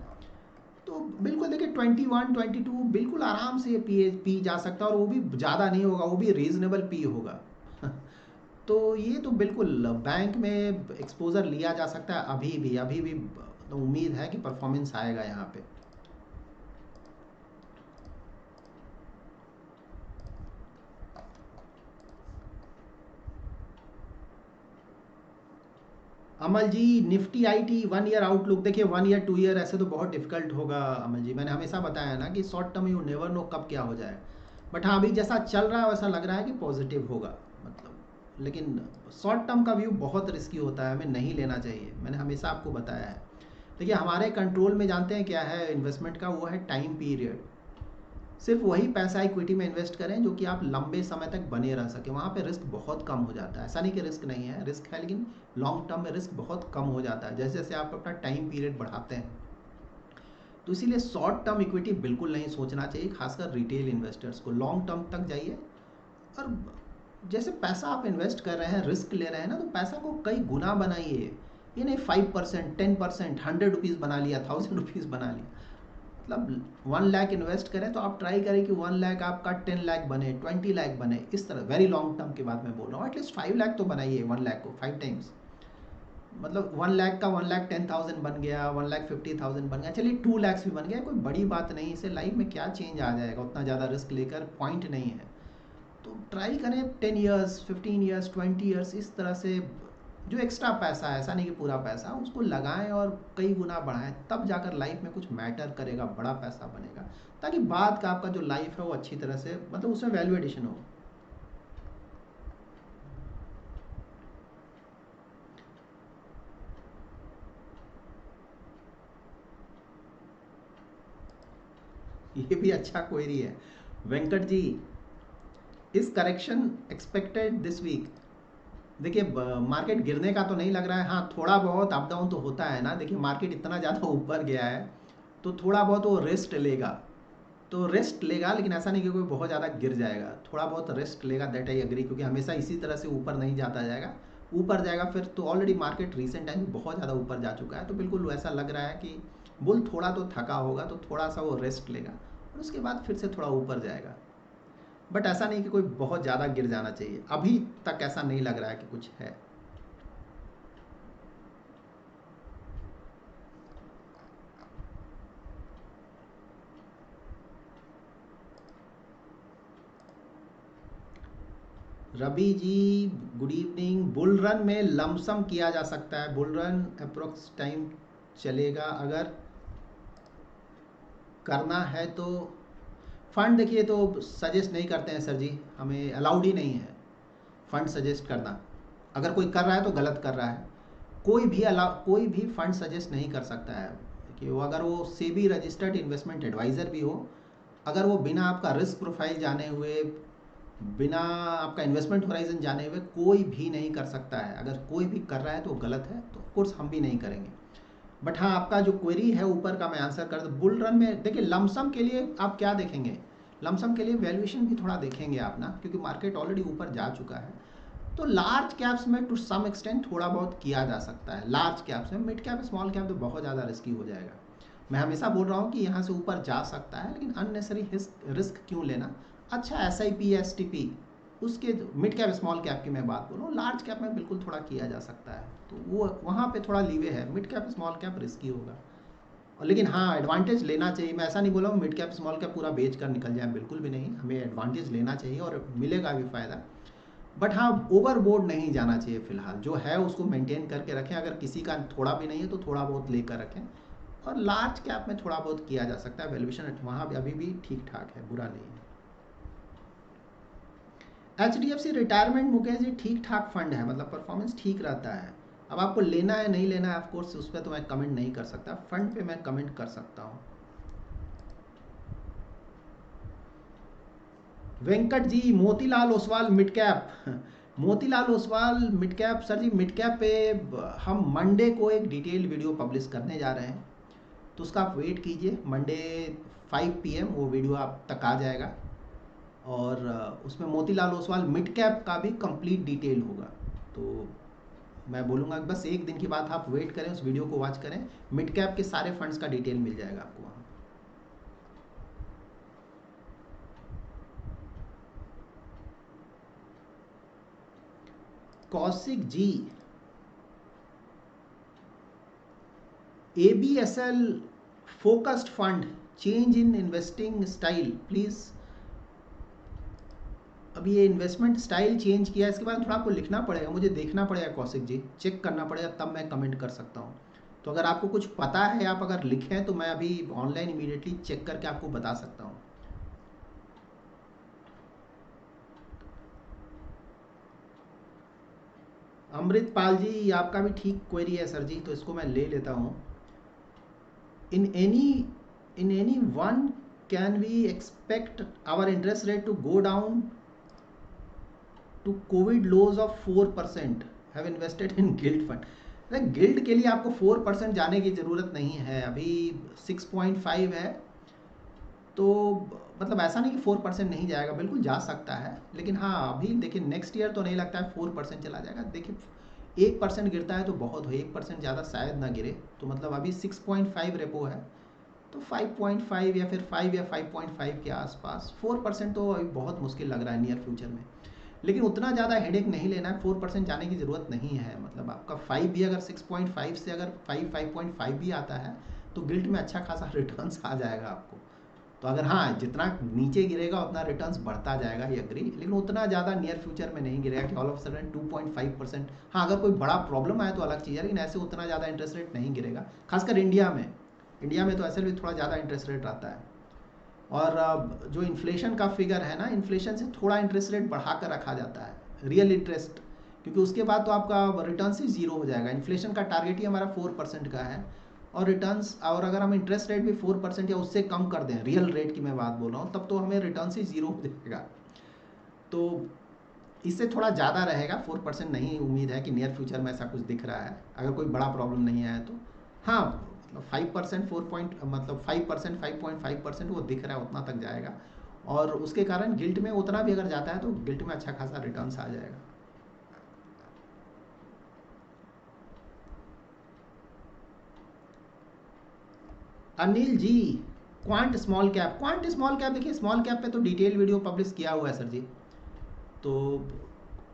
तो बिल्कुल देखिए 21-22 बिल्कुल आराम से पी जा सकता है, और वो भी ज़्यादा नहीं होगा, वो भी रीजनेबल पी होगा। तो ये तो बिल्कुल बैंक में एक्सपोजर लिया जा सकता है अभी भी तो उम्मीद है कि परफॉर्मेंस आएगा यहाँ पे। अमल जी, निफ्टी आईटी 1 ईयर आउटलुक देखिए, 1 ईयर 2 ईयर ऐसे तो बहुत डिफिकल्ट होगा अमल जी, मैंने हमेशा बताया ना कि short term you never know कब क्या हो जाए। बट हाँ, अभी जैसा चल रहा है वैसा लग रहा है कि पॉजिटिव होगा, मतलब लेकिन शॉर्ट टर्म का व्यू बहुत रिस्की होता है, हमें नहीं लेना चाहिए, मैंने हमेशा आपको बताया है। देखिए हमारे कंट्रोल में जानते हैं क्या है इन्वेस्टमेंट का, वो है टाइम पीरियड। सिर्फ वही पैसा इक्विटी में इन्वेस्ट करें जो कि आप लंबे समय तक बने रह सके, वहाँ पे रिस्क बहुत कम हो जाता है। ऐसा नहीं कि रिस्क नहीं है, रिस्क है, लेकिन लॉन्ग टर्म में रिस्क बहुत कम हो जाता है जैसे जैसे आप अपना टाइम पीरियड बढ़ाते हैं। तो इसीलिए शॉर्ट टर्म इक्विटी बिल्कुल नहीं सोचना चाहिए, खासकर रिटेल इन्वेस्टर्स को। लॉन्ग टर्म तक जाइए, और जैसे पैसा आप इन्वेस्ट कर रहे हैं, रिस्क ले रहे हैं ना, तो पैसा को कई गुना बनाइए। ये नहीं 5%, 10%, 100 रुपीज़ बना लिया, 1000 रुपीज़ बना लिया। मतलब 1 लाख इन्वेस्ट करें तो आप ट्राई करें कि 1 लाख आपका 10 लाख बने, 20 लाख बने, इस तरह वेरी लॉन्ग टर्म की बात मैं बोल रहा हूँ। एटलीस्ट 5 लाख तो बनाइए, 1 लाख को 5 टाइम्स, मतलब 1 लाख का 1,10,000 बन गया, 1,50,000 बन गया, चलिए 2 लाख भी बन गया, कोई बड़ी बात नहीं। इससे लाइफ में क्या चेंज आ जाएगा, उतना ज़्यादा रिस्क लेकर पॉइंट नहीं है। तो ट्राई करें 10 ईयर्स, 15 ईयर्स, 20 ईयर्स, इस तरह से जो एक्स्ट्रा पैसा है, ऐसा नहीं कि पूरा पैसा, उसको लगाएं और कई गुना बढ़ाएं, तब जाकर लाइफ में कुछ मैटर करेगा, बड़ा पैसा बनेगा, ताकि बाद का आपका जो लाइफ है वो अच्छी तरह से, मतलब उसमें वैल्यू एडिशन हो। ये भी अच्छा क्वेरी है वेंकट जी। इस करेक्शन एक्सपेक्टेड दिस वीक? देखिए मार्केट गिरने का तो नहीं लग रहा है, हाँ थोड़ा बहुत अप डाउन तो होता है ना। देखिए मार्केट इतना ज़्यादा ऊपर गया है तो थोड़ा बहुत वो रेस्ट लेगा, तो रेस्ट लेगा, लेकिन ऐसा नहीं कि कोई बहुत ज़्यादा गिर जाएगा, थोड़ा बहुत रेस्ट लेगा, दैट आई एग्री, क्योंकि हमेशा इसी तरह से ऊपर नहीं जाता जाएगा। ऊपर जाएगा फिर तो ऑलरेडी मार्केट रिसेंट टाइम में बहुत ज़्यादा ऊपर जा चुका है, तो बिल्कुल वैसा लग रहा है कि बुल थोड़ा तो थका होगा, तो थोड़ा सा वो रेस्ट लेगा और उसके बाद फिर से थोड़ा ऊपर जाएगा। बट ऐसा नहीं कि कोई बहुत ज़्यादा गिर जाना चाहिए, अभी तक ऐसा नहीं लग रहा है कि कुछ है। Ravi ji good evening. Bull run में लमसम किया जा सकता है, बुल रन अप्रोक्स टाइम चलेगा अगर करना है तो। फंड देखिए तो सजेस्ट नहीं करते हैं सर जी, हमें अलाउड ही नहीं है फंड सजेस्ट करना। अगर कोई कर रहा है तो गलत कर रहा है। कोई भी फंड सजेस्ट नहीं कर सकता है कि वो, अगर वो सेबी रजिस्टर्ड इन्वेस्टमेंट एडवाइज़र भी हो, अगर वो बिना आपका रिस्क प्रोफाइल जाने हुए, बिना आपका इन्वेस्टमेंट होराइजन जाने हुए, कोई भी नहीं कर सकता है। अगर कोई भी कर रहा है तो गलत है, तो ऑफकोर्स हम भी नहीं करेंगे। बट हाँ, आपका जो क्वेरी है ऊपर का मैं आंसर कर दूँ। बुल रन में देखिए लमसम के लिए आप क्या देखेंगे, लमसम के लिए वैल्यूएशन भी थोड़ा देखेंगे आप ना, क्योंकि मार्केट ऑलरेडी ऊपर जा चुका है। तो लार्ज कैप्स में टू सम एक्सटेंट थोड़ा बहुत किया जा सकता है, लार्ज कैप्स में। मिड कैप स्मॉल कैप तो बहुत ज़्यादा रिस्की हो जाएगा। मैं हमेशा बोल रहा हूँ कि यहाँ से ऊपर जा सकता है, लेकिन अननेसरी रिस्क क्यों लेना। अच्छा SIP STP, उसके मिड कैप स्मॉल कैप की मैं बात बोल रहा हूँ, लार्ज कैप में बिल्कुल थोड़ा किया जा सकता है, तो वो वहाँ पे थोड़ा लीवे है। Mid cap small cap risky होगा, और लेकिन हाँ एडवांटेज लेना चाहिए। मैं ऐसा नहीं बोला हूँ मिड कैप स्मॉल कैप पूरा बेच कर निकल जाए, बिल्कुल भी नहीं, हमें एडवांटेज लेना चाहिए और मिलेगा भी फ़ायदा। बट हाँ, ओवरबोर्ड नहीं जाना चाहिए, फिलहाल जो है उसको मेंटेन करके रखें। अगर किसी का थोड़ा भी नहीं है तो थोड़ा बहुत लेकर रखें, और लार्ज कैप में थोड़ा बहुत किया जा सकता है। वैल्यूएशन वहाँ अभी भी ठीक ठाक है, बुरा नहीं है। HDFC रिटायरमेंट मुकेश जी ठीक ठाक फंड है, मतलब परफॉर्मेंस ठीक रहता है। अब आपको लेना है नहीं लेना है ऑफकोर्स उस पर तो मैं कमेंट नहीं कर सकता, फंड पे मैं कमेंट कर सकता हूँ। Venkat ji Motilal Oswal mid cap Motilal Oswal mid cap, sir ji mid cap पे हम मंडे को एक डिटेल वीडियो पब्लिश करने जा रहे हैं, तो उसका आप वेट कीजिए। मंडे 5 PM वो वीडियो आप तक आ जाएगा, और उसमें मोतीलाल ओसवाल मिड कैप का भी कंप्लीट डिटेल होगा। तो मैं बोलूँगा कि बस एक दिन की बात, आप वेट करें, उस वीडियो को वॉच करें, मिड कैप के सारे फंड्स का डिटेल मिल जाएगा आपको वहाँ। Kaushik ji, ABSL focused fund, change in investing style please. अभी ये इन्वेस्टमेंट स्टाइल चेंज किया, इसके बाद थोड़ा आपको लिखना पड़ेगा, मुझे देखना पड़ेगा कौशिक जी, चेक करना पड़ेगा, तब मैं कमेंट कर सकता हूँ। तो अगर आपको कुछ पता है, आप अगर लिखें तो मैं अभी ऑनलाइन इमीडिएटली चेक करके आपको बता सकता हूँ। अमृतपाल जी, आपका भी ठीक क्वेरी है सर जी, तो इसको मैं ले लेता हूँ। In any one can we expect our interest rate to go down to covid lows of 4%, have invested in gilt fund. Gilt के लिए आपको 4% जाने की ज़रूरत नहीं है, अभी 6.5 है, तो मतलब ऐसा नहीं कि 4% नहीं जाएगा, बिल्कुल जा सकता है, लेकिन हाँ अभी देखिए नेक्स्ट ईयर तो नहीं लगता है 4% चला जाएगा। देखिए 1% गिरता है तो बहुत हो, 1% ज़्यादा शायद ना गिरे, तो मतलब अभी 6.5 रेपो है, तो 5.5 या फिर 5 या 5.5 के आसपास। 4% तो अभी बहुत मुश्किल लग रहा है नियर फ्यूचर में, लेकिन उतना ज़्यादा हेडेक नहीं लेना है, 4% जाने की ज़रूरत नहीं है। मतलब आपका 5 भी अगर 6.5 से अगर 5.5 भी आता है तो गिल्ट में अच्छा खासा रिटर्न्स आ जाएगा आपको। तो अगर हाँ जितना नीचे गिरेगा उतना रिटर्न्स बढ़ता जाएगा, ये एग्री, लेकिन उतना ज़्यादा नियर फ्यूचर में नहीं गिरेगा कि ऑल ऑफ सडन 2.5%। हाँ अगर कोई बड़ा प्रॉब्लम आए तो अलग चीज़ है, लेकिन ऐसे उतना ज़्यादा इंटरेस्ट रेट नहीं गिरेगा, खासकर इंडिया में तो ऐसे भी थोड़ा ज़्यादा इंटरेस्ट रेट रहता है। और जो इन्फ्लेशन का फिगर है ना, इन्फ्लेशन से थोड़ा इंटरेस्ट रेट बढ़ा कर रखा जाता है, रियल इंटरेस्ट, क्योंकि उसके बाद तो आपका रिटर्न ही जीरो हो जाएगा। इन्फ्लेशन का टारगेट ही हमारा 4% का है, और रिटर्न्स, और अगर हम इंटरेस्ट रेट भी 4% या उससे कम कर दें, रियल रेट की मैं बात बोल रहा हूँ, तब तो हमें रिटर्न ही जीरो हो जाएगा। तो इससे थोड़ा ज़्यादा रहेगा, 4% नहीं उम्मीद है कि नियर फ्यूचर में ऐसा कुछ दिख रहा है, अगर कोई बड़ा प्रॉब्लम नहीं आया तो। हाँ मतलब 5%, 5%, 5.5% वो दिख रहा है, उतना तक जाएगा, और उसके कारण गिल्ट में उतना भी अगर जाता है तो गिल्ट में अच्छा खासा रिटर्न्स आ जाएगा। Anil ji, quant small cap देखिए, स्मॉल कैप पे तो डिटेल वीडियो पब्लिश किया हुआ है सर जी, तो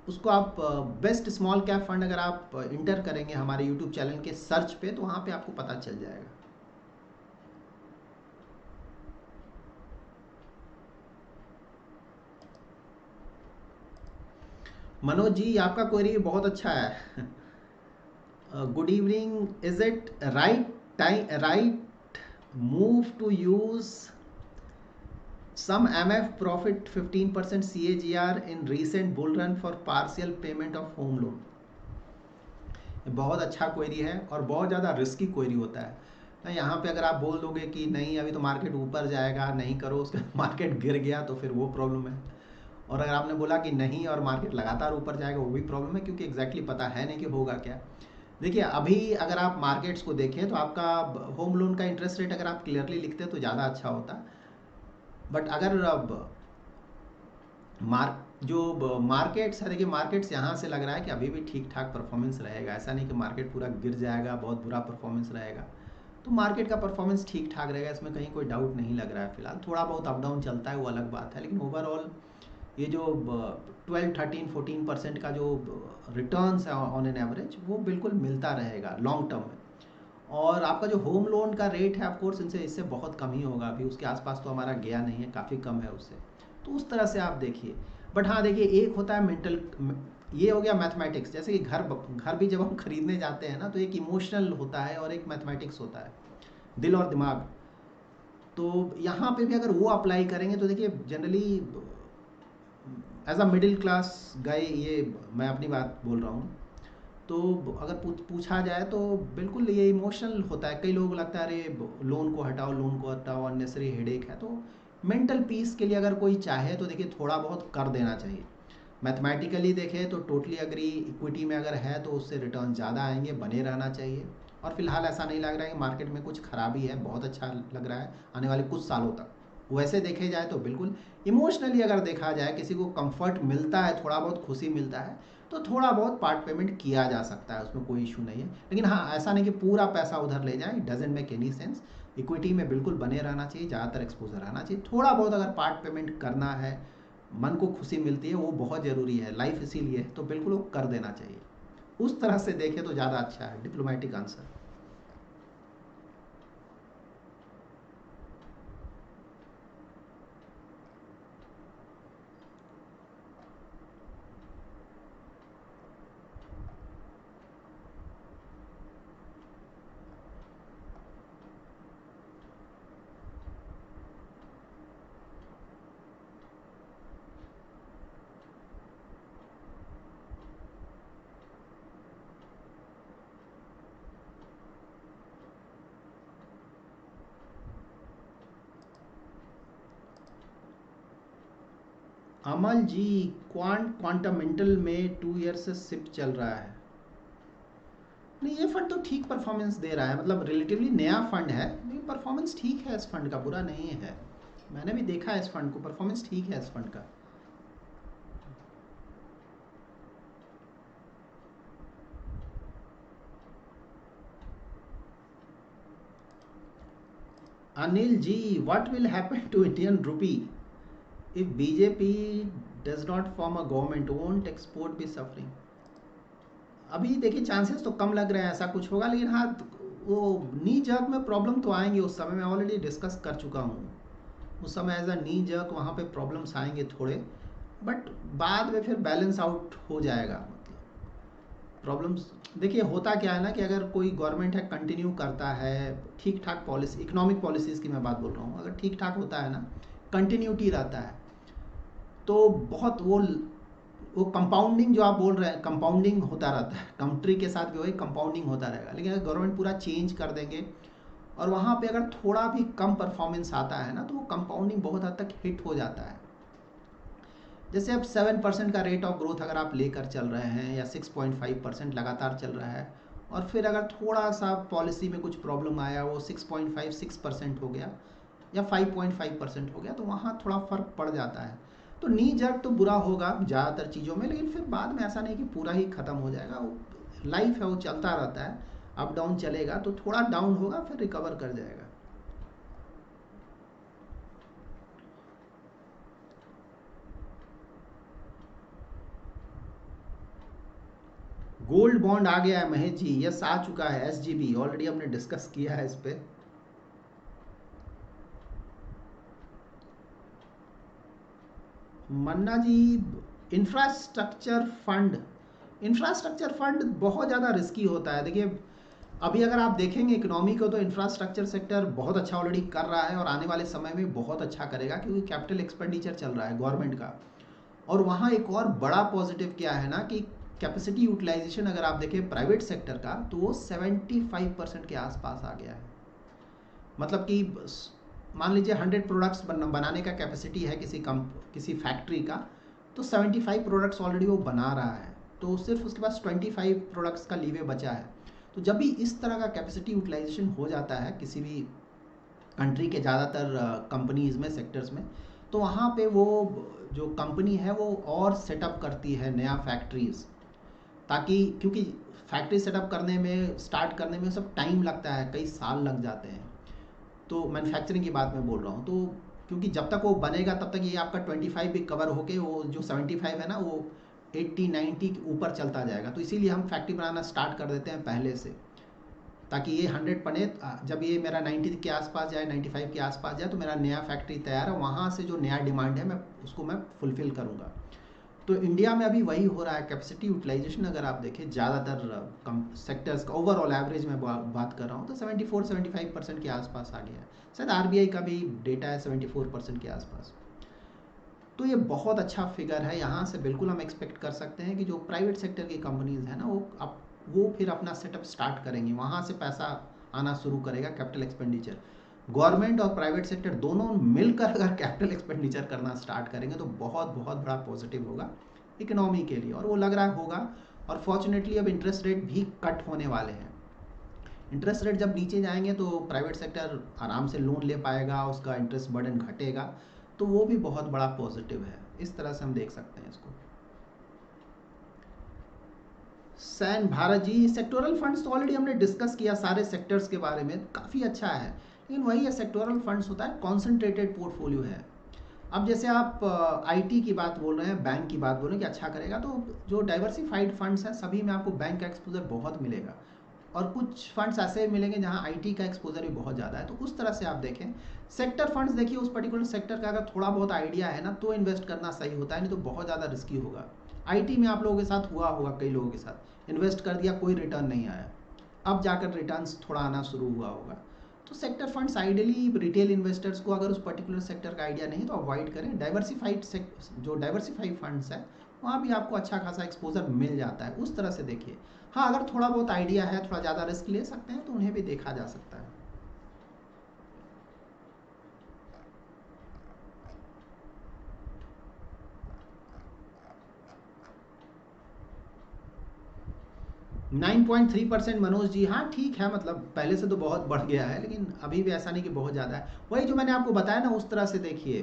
उसको आप बेस्ट स्मॉल कैप फंड अगर आप इंटर करेंगे हमारे यूट्यूब चैनल के सर्च पे, तो वहाँ पे आपको पता चल जाएगा। मनोज जी, आपका क्वेरी बहुत अच्छा है। Good evening, is it right move to use some MF profit 15% CAGR in recent bull run for partial payment of home loan? बहुत अच्छा क्वेरी है और बहुत ज़्यादा रिस्की क्वेरी होता है। यहाँ पे अगर आप बोल दोगे कि नहीं अभी तो मार्केट ऊपर जाएगा, नहीं करो, उसका मार्केट गिर गया तो फिर वो प्रॉब्लम है। और अगर आपने बोला कि नहीं और मार्केट लगातार ऊपर जाएगा, वो भी प्रॉब्लम है, क्योंकि एग्जैक्टली पता है नहीं कि होगा क्या। देखिए अभी अगर आप मार्केट्स को देखें तो आपका होम लोन का इंटरेस्ट रेट अगर आप क्लियरली लिखते तो ज़्यादा अच्छा होता, बट अगर मार्केट्स है, देखिए मार्केट्स यहाँ से लग रहा है कि अभी भी ठीक ठाक परफॉर्मेंस रहेगा, ऐसा नहीं कि मार्केट पूरा गिर जाएगा, बहुत बुरा परफॉर्मेंस रहेगा। तो मार्केट का परफॉर्मेंस ठीक ठाक रहेगा, इसमें कहीं कोई डाउट नहीं लग रहा है फिलहाल। थोड़ा बहुत अप डाउन चलता है वो अलग बात है, लेकिन ओवरऑल ये जो 12, 13, 14% का जो रिटर्न्स है ऑन एन एवरेज, वो बिल्कुल मिलता रहेगा लॉन्ग टर्म में। और आपका जो होम लोन का रेट है, ऑफकोर्स इनसे इससे बहुत कम ही होगा, अभी उसके आसपास तो हमारा गया नहीं है, काफ़ी कम है उससे, तो उस तरह से आप देखिए। बट हाँ देखिए, एक होता है मेंटल, ये हो गया मैथमेटिक्स, जैसे कि घर भी जब हम खरीदने जाते हैं ना, तो एक इमोशनल होता है और एक मैथमेटिक्स होता है, दिल और दिमाग। तो यहाँ पे भी अगर वो अप्लाई करेंगे तो देखिए generally as a middle class guy, ये मैं अपनी बात बोल रहा हूँ, तो अगर पूछा जाए तो बिल्कुल ये इमोशनल होता है। कई लोगों को लगता है अरे लोन को हटाओ, अननेसरी हेडेक है। तो मेंटल पीस के लिए अगर कोई चाहे तो देखिए थोड़ा बहुत कर देना चाहिए। मैथमेटिकली देखें तो टोटली अग्री, इक्विटी में अगर है तो उससे रिटर्न ज़्यादा आएंगे, बने रहना चाहिए। और फिलहाल ऐसा नहीं लग रहा है कि मार्केट में कुछ खराबी है, बहुत अच्छा लग रहा है आने वाले कुछ सालों तक। वैसे देखे जाए तो बिल्कुल इमोशनली अगर देखा जाए, किसी को कंफर्ट मिलता है, थोड़ा बहुत खुशी मिलता है, तो थोड़ा बहुत पार्ट पेमेंट किया जा सकता है, उसमें कोई इशू नहीं है। लेकिन हाँ, ऐसा नहीं कि पूरा पैसा उधर ले जाए, doesn't make any sense. Equity में बिल्कुल बने रहना चाहिए, ज़्यादातर एक्सपोजर रहना चाहिए। थोड़ा बहुत अगर पार्ट पेमेंट करना है, मन को खुशी मिलती है, वो बहुत ज़रूरी है, लाइफ इसीलिए है, तो बिल्कुल वो कर देना चाहिए। उस तरह से देखें तो ज़्यादा अच्छा है, डिप्लोमेटिक आंसर। अमल जी, क्वांटामेंटल में 2 ईयर से सिप चल रहा है। नहीं, ये फंड तो ठीक परफॉर्मेंस दे रहा है, मतलब रिलेटिवली नया फंड है, लेकिन परफॉर्मेंस ठीक है इस फंड का, बुरा नहीं है। मैंने भी देखा है इस फंड को, परफॉर्मेंस ठीक है इस फंड का। Anil ji, what will happen to Indian rupee if BJP does not form a government, won't export be suffering? अभी देखिए चांसेस तो कम लग रहे हैं ऐसा कुछ होगा, लेकिन हाँ, वो नी जर्क में प्रॉब्लम तो आएंगे। उस समय मैं ऑलरेडी डिस्कस कर चुका हूँ, उस समय एज अ नी जर्क वहाँ पे प्रॉब्लम्स आएंगे थोड़े, बट बाद में फिर बैलेंस आउट हो जाएगा। मतलब प्रॉब्लम्स, देखिए होता क्या है ना कि अगर कोई गवर्नमेंट है कंटिन्यू करता है ठीक ठाक पॉलिसी, इकोनॉमिक पॉलिसीज़ की मैं बात बोल रहा हूँ, अगर ठीक ठाक होता है ना, कंटिन्यूटी रहता है, तो बहुत वो कंपाउंडिंग जो आप बोल रहे हैं, कंपाउंडिंग होता रहता है, कंट्री के साथ भी वही कंपाउंडिंग होता रहेगा। लेकिन अगर गवर्नमेंट पूरा चेंज कर देंगे और वहाँ पे अगर थोड़ा भी कम परफॉर्मेंस आता है ना, तो वो कंपाउंडिंग बहुत हद तक हिट हो जाता है। जैसे अब 7% का रेट ऑफ ग्रोथ अगर आप लेकर चल रहे हैं, या 6.5% लगातार चल रहा है, और फिर अगर थोड़ा सा पॉलिसी में कुछ प्रॉब्लम आया, वो 6.56% हो गया या 5.5% हो गया, तो वहाँ थोड़ा फ़र्क पड़ जाता है। तो नी जर्क तो बुरा होगा ज़्यादातर चीज़ों में, लेकिन फिर बाद में ऐसा नहीं कि पूरा ही ख़त्म हो जाएगा। वो लाइफ है, वो चलता रहता है, अप डाउन चलेगा, तो थोड़ा डाउन होगा फिर रिकवर कर जाएगा। गोल्ड बॉन्ड आ गया है महेश जी, यस आ चुका है, SGB ऑलरेडी हमने डिस्कस किया है इस पे। मन्ना जी, इंफ्रास्ट्रक्चर फंड, इंफ्रास्ट्रक्चर फंड बहुत ज़्यादा रिस्की होता है। देखिए अभी अगर आप देखेंगे इकोनॉमी को, तो इंफ्रास्ट्रक्चर सेक्टर बहुत अच्छा ऑलरेडी कर रहा है, और आने वाले समय में बहुत अच्छा करेगा, क्योंकि कैपिटल एक्सपेंडिचर चल रहा है गवर्नमेंट का। और वहाँ एक और बड़ा पॉजिटिव क्या है ना, कि कैपेसिटी यूटिलाइजेशन अगर आप देखें प्राइवेट सेक्टर का, तो वो 75% के आसपास आ गया है। मतलब कि मान लीजिए 100 प्रोडक्ट्स बनाने का कैपेसिटी है किसी फैक्ट्री का, तो 75 प्रोडक्ट्स ऑलरेडी वो बना रहा है, तो सिर्फ उसके पास 25 प्रोडक्ट्स का लीवे बचा है। तो जब भी इस तरह का कैपेसिटी यूटिलाइजेशन हो जाता है किसी भी कंट्री के ज़्यादातर कंपनीज़ में, सेक्टर्स में, तो वहाँ पे वो जो कंपनी है वो और सेटअप करती है नया फैक्ट्रीज़, ताकि, क्योंकि फैक्ट्री सेटअप करने में, स्टार्ट करने में सब टाइम लगता है, कई साल लग जाते हैं। तो मैन्युफैक्चरिंग की बात मैं बोल रहा हूँ, तो क्योंकि जब तक वो बनेगा तब तक ये आपका 25 भी कवर होके वो जो 75 है ना, वो 80-90 के ऊपर चलता जाएगा। तो इसीलिए हम फैक्ट्री बनाना स्टार्ट कर देते हैं पहले से, ताकि ये 100 बने, जब ये मेरा 90 के आसपास जाए, 95 के आसपास जाए, तो मेरा नया फैक्ट्री तैयार है, वहाँ से जो नया डिमांड है मैं उसको मैं फुलफ़िल करूँगा। तो इंडिया में अभी वही हो रहा है, कैपेसिटी यूटिलाइजेशन अगर आप देखें ज़्यादातर कम सेक्टर्स का, ओवरऑल एवरेज में बात कर रहा हूँ, तो 74-75% के आसपास आ गया है। शायद RBI का भी डेटा है 74% के आसपास। तो ये बहुत अच्छा फिगर है, यहाँ से बिल्कुल हम एक्सपेक्ट कर सकते हैं कि जो प्राइवेट सेक्टर की कंपनीज़ हैं ना, वो फिर अपना सेटअप स्टार्ट करेंगी, वहाँ से पैसा आना शुरू करेगा, कैपिटल एक्सपेंडिचर। गवर्नमेंट और प्राइवेट सेक्टर दोनों मिलकर अगर कैपिटल एक्सपेंडिचर करना स्टार्ट करेंगे, तो बहुत बहुत बड़ा पॉजिटिव होगा इकोनॉमी के लिए, और वो लग रहा होगा। और फॉर्चुनेटली अब इंटरेस्ट रेट भी कट होने वाले हैं। इंटरेस्ट रेट जब नीचे जाएंगे तो प्राइवेट सेक्टर आराम से लोन ले पाएगा, उसका इंटरेस्ट बर्डन घटेगा, तो वो भी बहुत बड़ा पॉजिटिव है। इस तरह से हम देख सकते हैं इसको। सैन भारत जी, सेक्टोरल फंड्स तो ऑलरेडी हमने डिस्कस किया सारे सेक्टर्स के बारे में, काफ़ी अच्छा है, लेकिन वही है, सेक्टोरल फंड्स होता है, कॉन्सेंट्रेटेड पोर्टफोलियो है। अब जैसे आप आईटी की बात बोल रहे हैं, बैंक की बात बोल रहे हैं कि अच्छा करेगा, तो जो डाइवर्सिफाइड फंड्स हैं सभी में आपको बैंक का एक्सपोजर बहुत मिलेगा, और कुछ फंड्स ऐसे मिलेंगे जहां आईटी का एक्सपोजर भी बहुत ज़्यादा है। तो उस तरह से आप देखें, सेक्टर फंड्स देखिए, उस पर्टिकुलर सेक्टर का अगर थोड़ा बहुत आइडिया है ना तो इन्वेस्ट करना सही होता है, नहीं तो बहुत ज़्यादा रिस्की होगा। आईटी में आप लोगों के साथ हुआ होगा, कई लोगों के साथ इन्वेस्ट कर दिया, कोई रिटर्न नहीं आया, अब जाकर रिटर्न्स थोड़ा आना शुरू हुआ होगा। तो sector funds ideally retail investors को, अगर उस पर्टिकुलर सेक्टर का आइडिया नहीं तो अवॉइड करें। डाइवर्सिफाइड जो डाइवर्सिफाइड फंड्स है वहाँ भी आपको अच्छा खासा एक्सपोजर मिल जाता है, उस तरह से देखिए। हाँ, अगर थोड़ा बहुत आइडिया है, थोड़ा ज़्यादा रिस्क ले सकते हैं, तो उन्हें भी देखा जा सकता है। Nine point three percent Manoj ji, हाँ ठीक है, मतलब पहले से तो बहुत बढ़ गया है, लेकिन अभी भी ऐसा नहीं कि बहुत ज़्यादा है। वही जो मैंने आपको बताया ना, उस तरह से देखिए,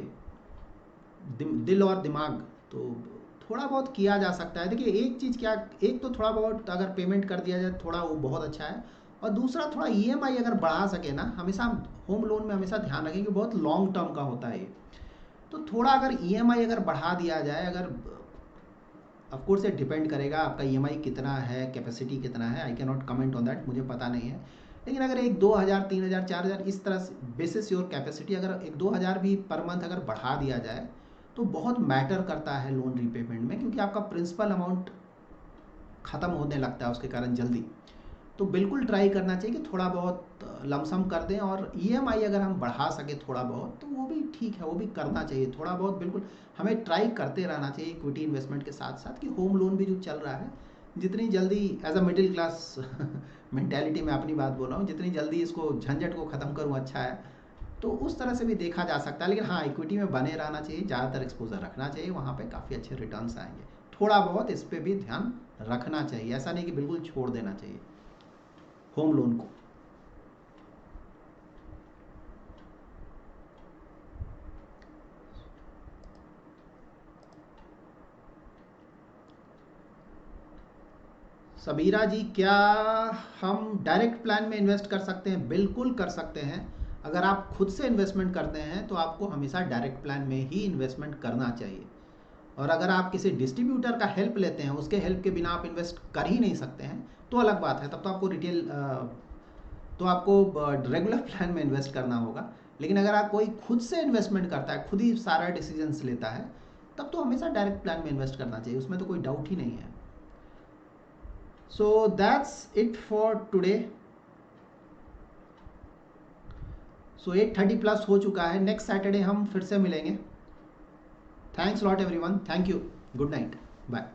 दिल और दिमाग, तो थोड़ा बहुत किया जा सकता है। देखिए एक चीज़ क्या, एक तो थोड़ा बहुत अगर पेमेंट कर दिया जाए थोड़ा, वो बहुत अच्छा है, और दूसरा थोड़ा ईएमआई अगर बढ़ा सके ना, हमेशा होम लोन में हमेशा ध्यान रखें कि बहुत लॉन्ग टर्म का होता है ये, तो थोड़ा अगर ईएमआई अगर बढ़ा दिया जाए, अगर, ऑफ कोर्स इट डिपेंड करेगा आपका ईएमआई कितना है, कैपेसिटी कितना है, I can not comment on that, मुझे पता नहीं है, लेकिन अगर एक 2,000 3,000 4,000 इस तरह से बेसिस योर कैपेसिटी, अगर एक 2,000 भी पर मंथ अगर बढ़ा दिया जाए तो बहुत मैटर करता है लोन रीपेमेंट में, क्योंकि आपका प्रिंसिपल अमाउंट ख़त्म होने लगता है उसके कारण जल्दी। तो बिल्कुल ट्राई करना चाहिए कि थोड़ा बहुत लमसम कर दें, और ईएमआई अगर हम बढ़ा सके थोड़ा बहुत तो वो भी ठीक है, वो भी करना चाहिए थोड़ा बहुत, बिल्कुल हमें ट्राई करते रहना चाहिए इक्विटी इन्वेस्टमेंट के साथ साथ, कि होम लोन भी जो चल रहा है जितनी जल्दी, as a middle class mentality में अपनी बात बोल रहा हूँ, जितनी जल्दी इसको झंझट को ख़त्म करूँ अच्छा है। तो उस तरह से भी देखा जा सकता है, लेकिन हाँ, इक्विटी में बने रहना चाहिए, ज़्यादातर एक्सपोजर रखना चाहिए, वहाँ पे काफ़ी अच्छे रिटर्न्स आएंगे। थोड़ा बहुत इस पर भी ध्यान रखना चाहिए, ऐसा नहीं कि बिल्कुल छोड़ देना चाहिए होम लोन को। सबीरा जी, क्या हम डायरेक्ट प्लान में इन्वेस्ट कर सकते हैं? बिल्कुल कर सकते हैं। अगर आप खुद से इन्वेस्टमेंट करते हैं तो आपको हमेशा डायरेक्ट प्लान में ही इन्वेस्टमेंट करना चाहिए, और अगर आप किसी डिस्ट्रीब्यूटर का हेल्प लेते हैं, उसके हेल्प के बिना आप इन्वेस्ट कर ही नहीं सकते हैं, तो अलग बात है, तब तो आपको रिटेल, तो आपको रेगुलर प्लान में इन्वेस्ट करना होगा। लेकिन अगर आप कोई खुद से इन्वेस्टमेंट करता है, खुद ही सारा डिसीजंस लेता है, तब तो हमेशा डायरेक्ट प्लान में इन्वेस्ट करना चाहिए, उसमें तो कोई डाउट ही नहीं है। So that's it for today. So 8:30 plus हो चुका है, नेक्स्ट सैटरडे हम फिर से मिलेंगे। Thanks lot everyone, thank you, good night, bye.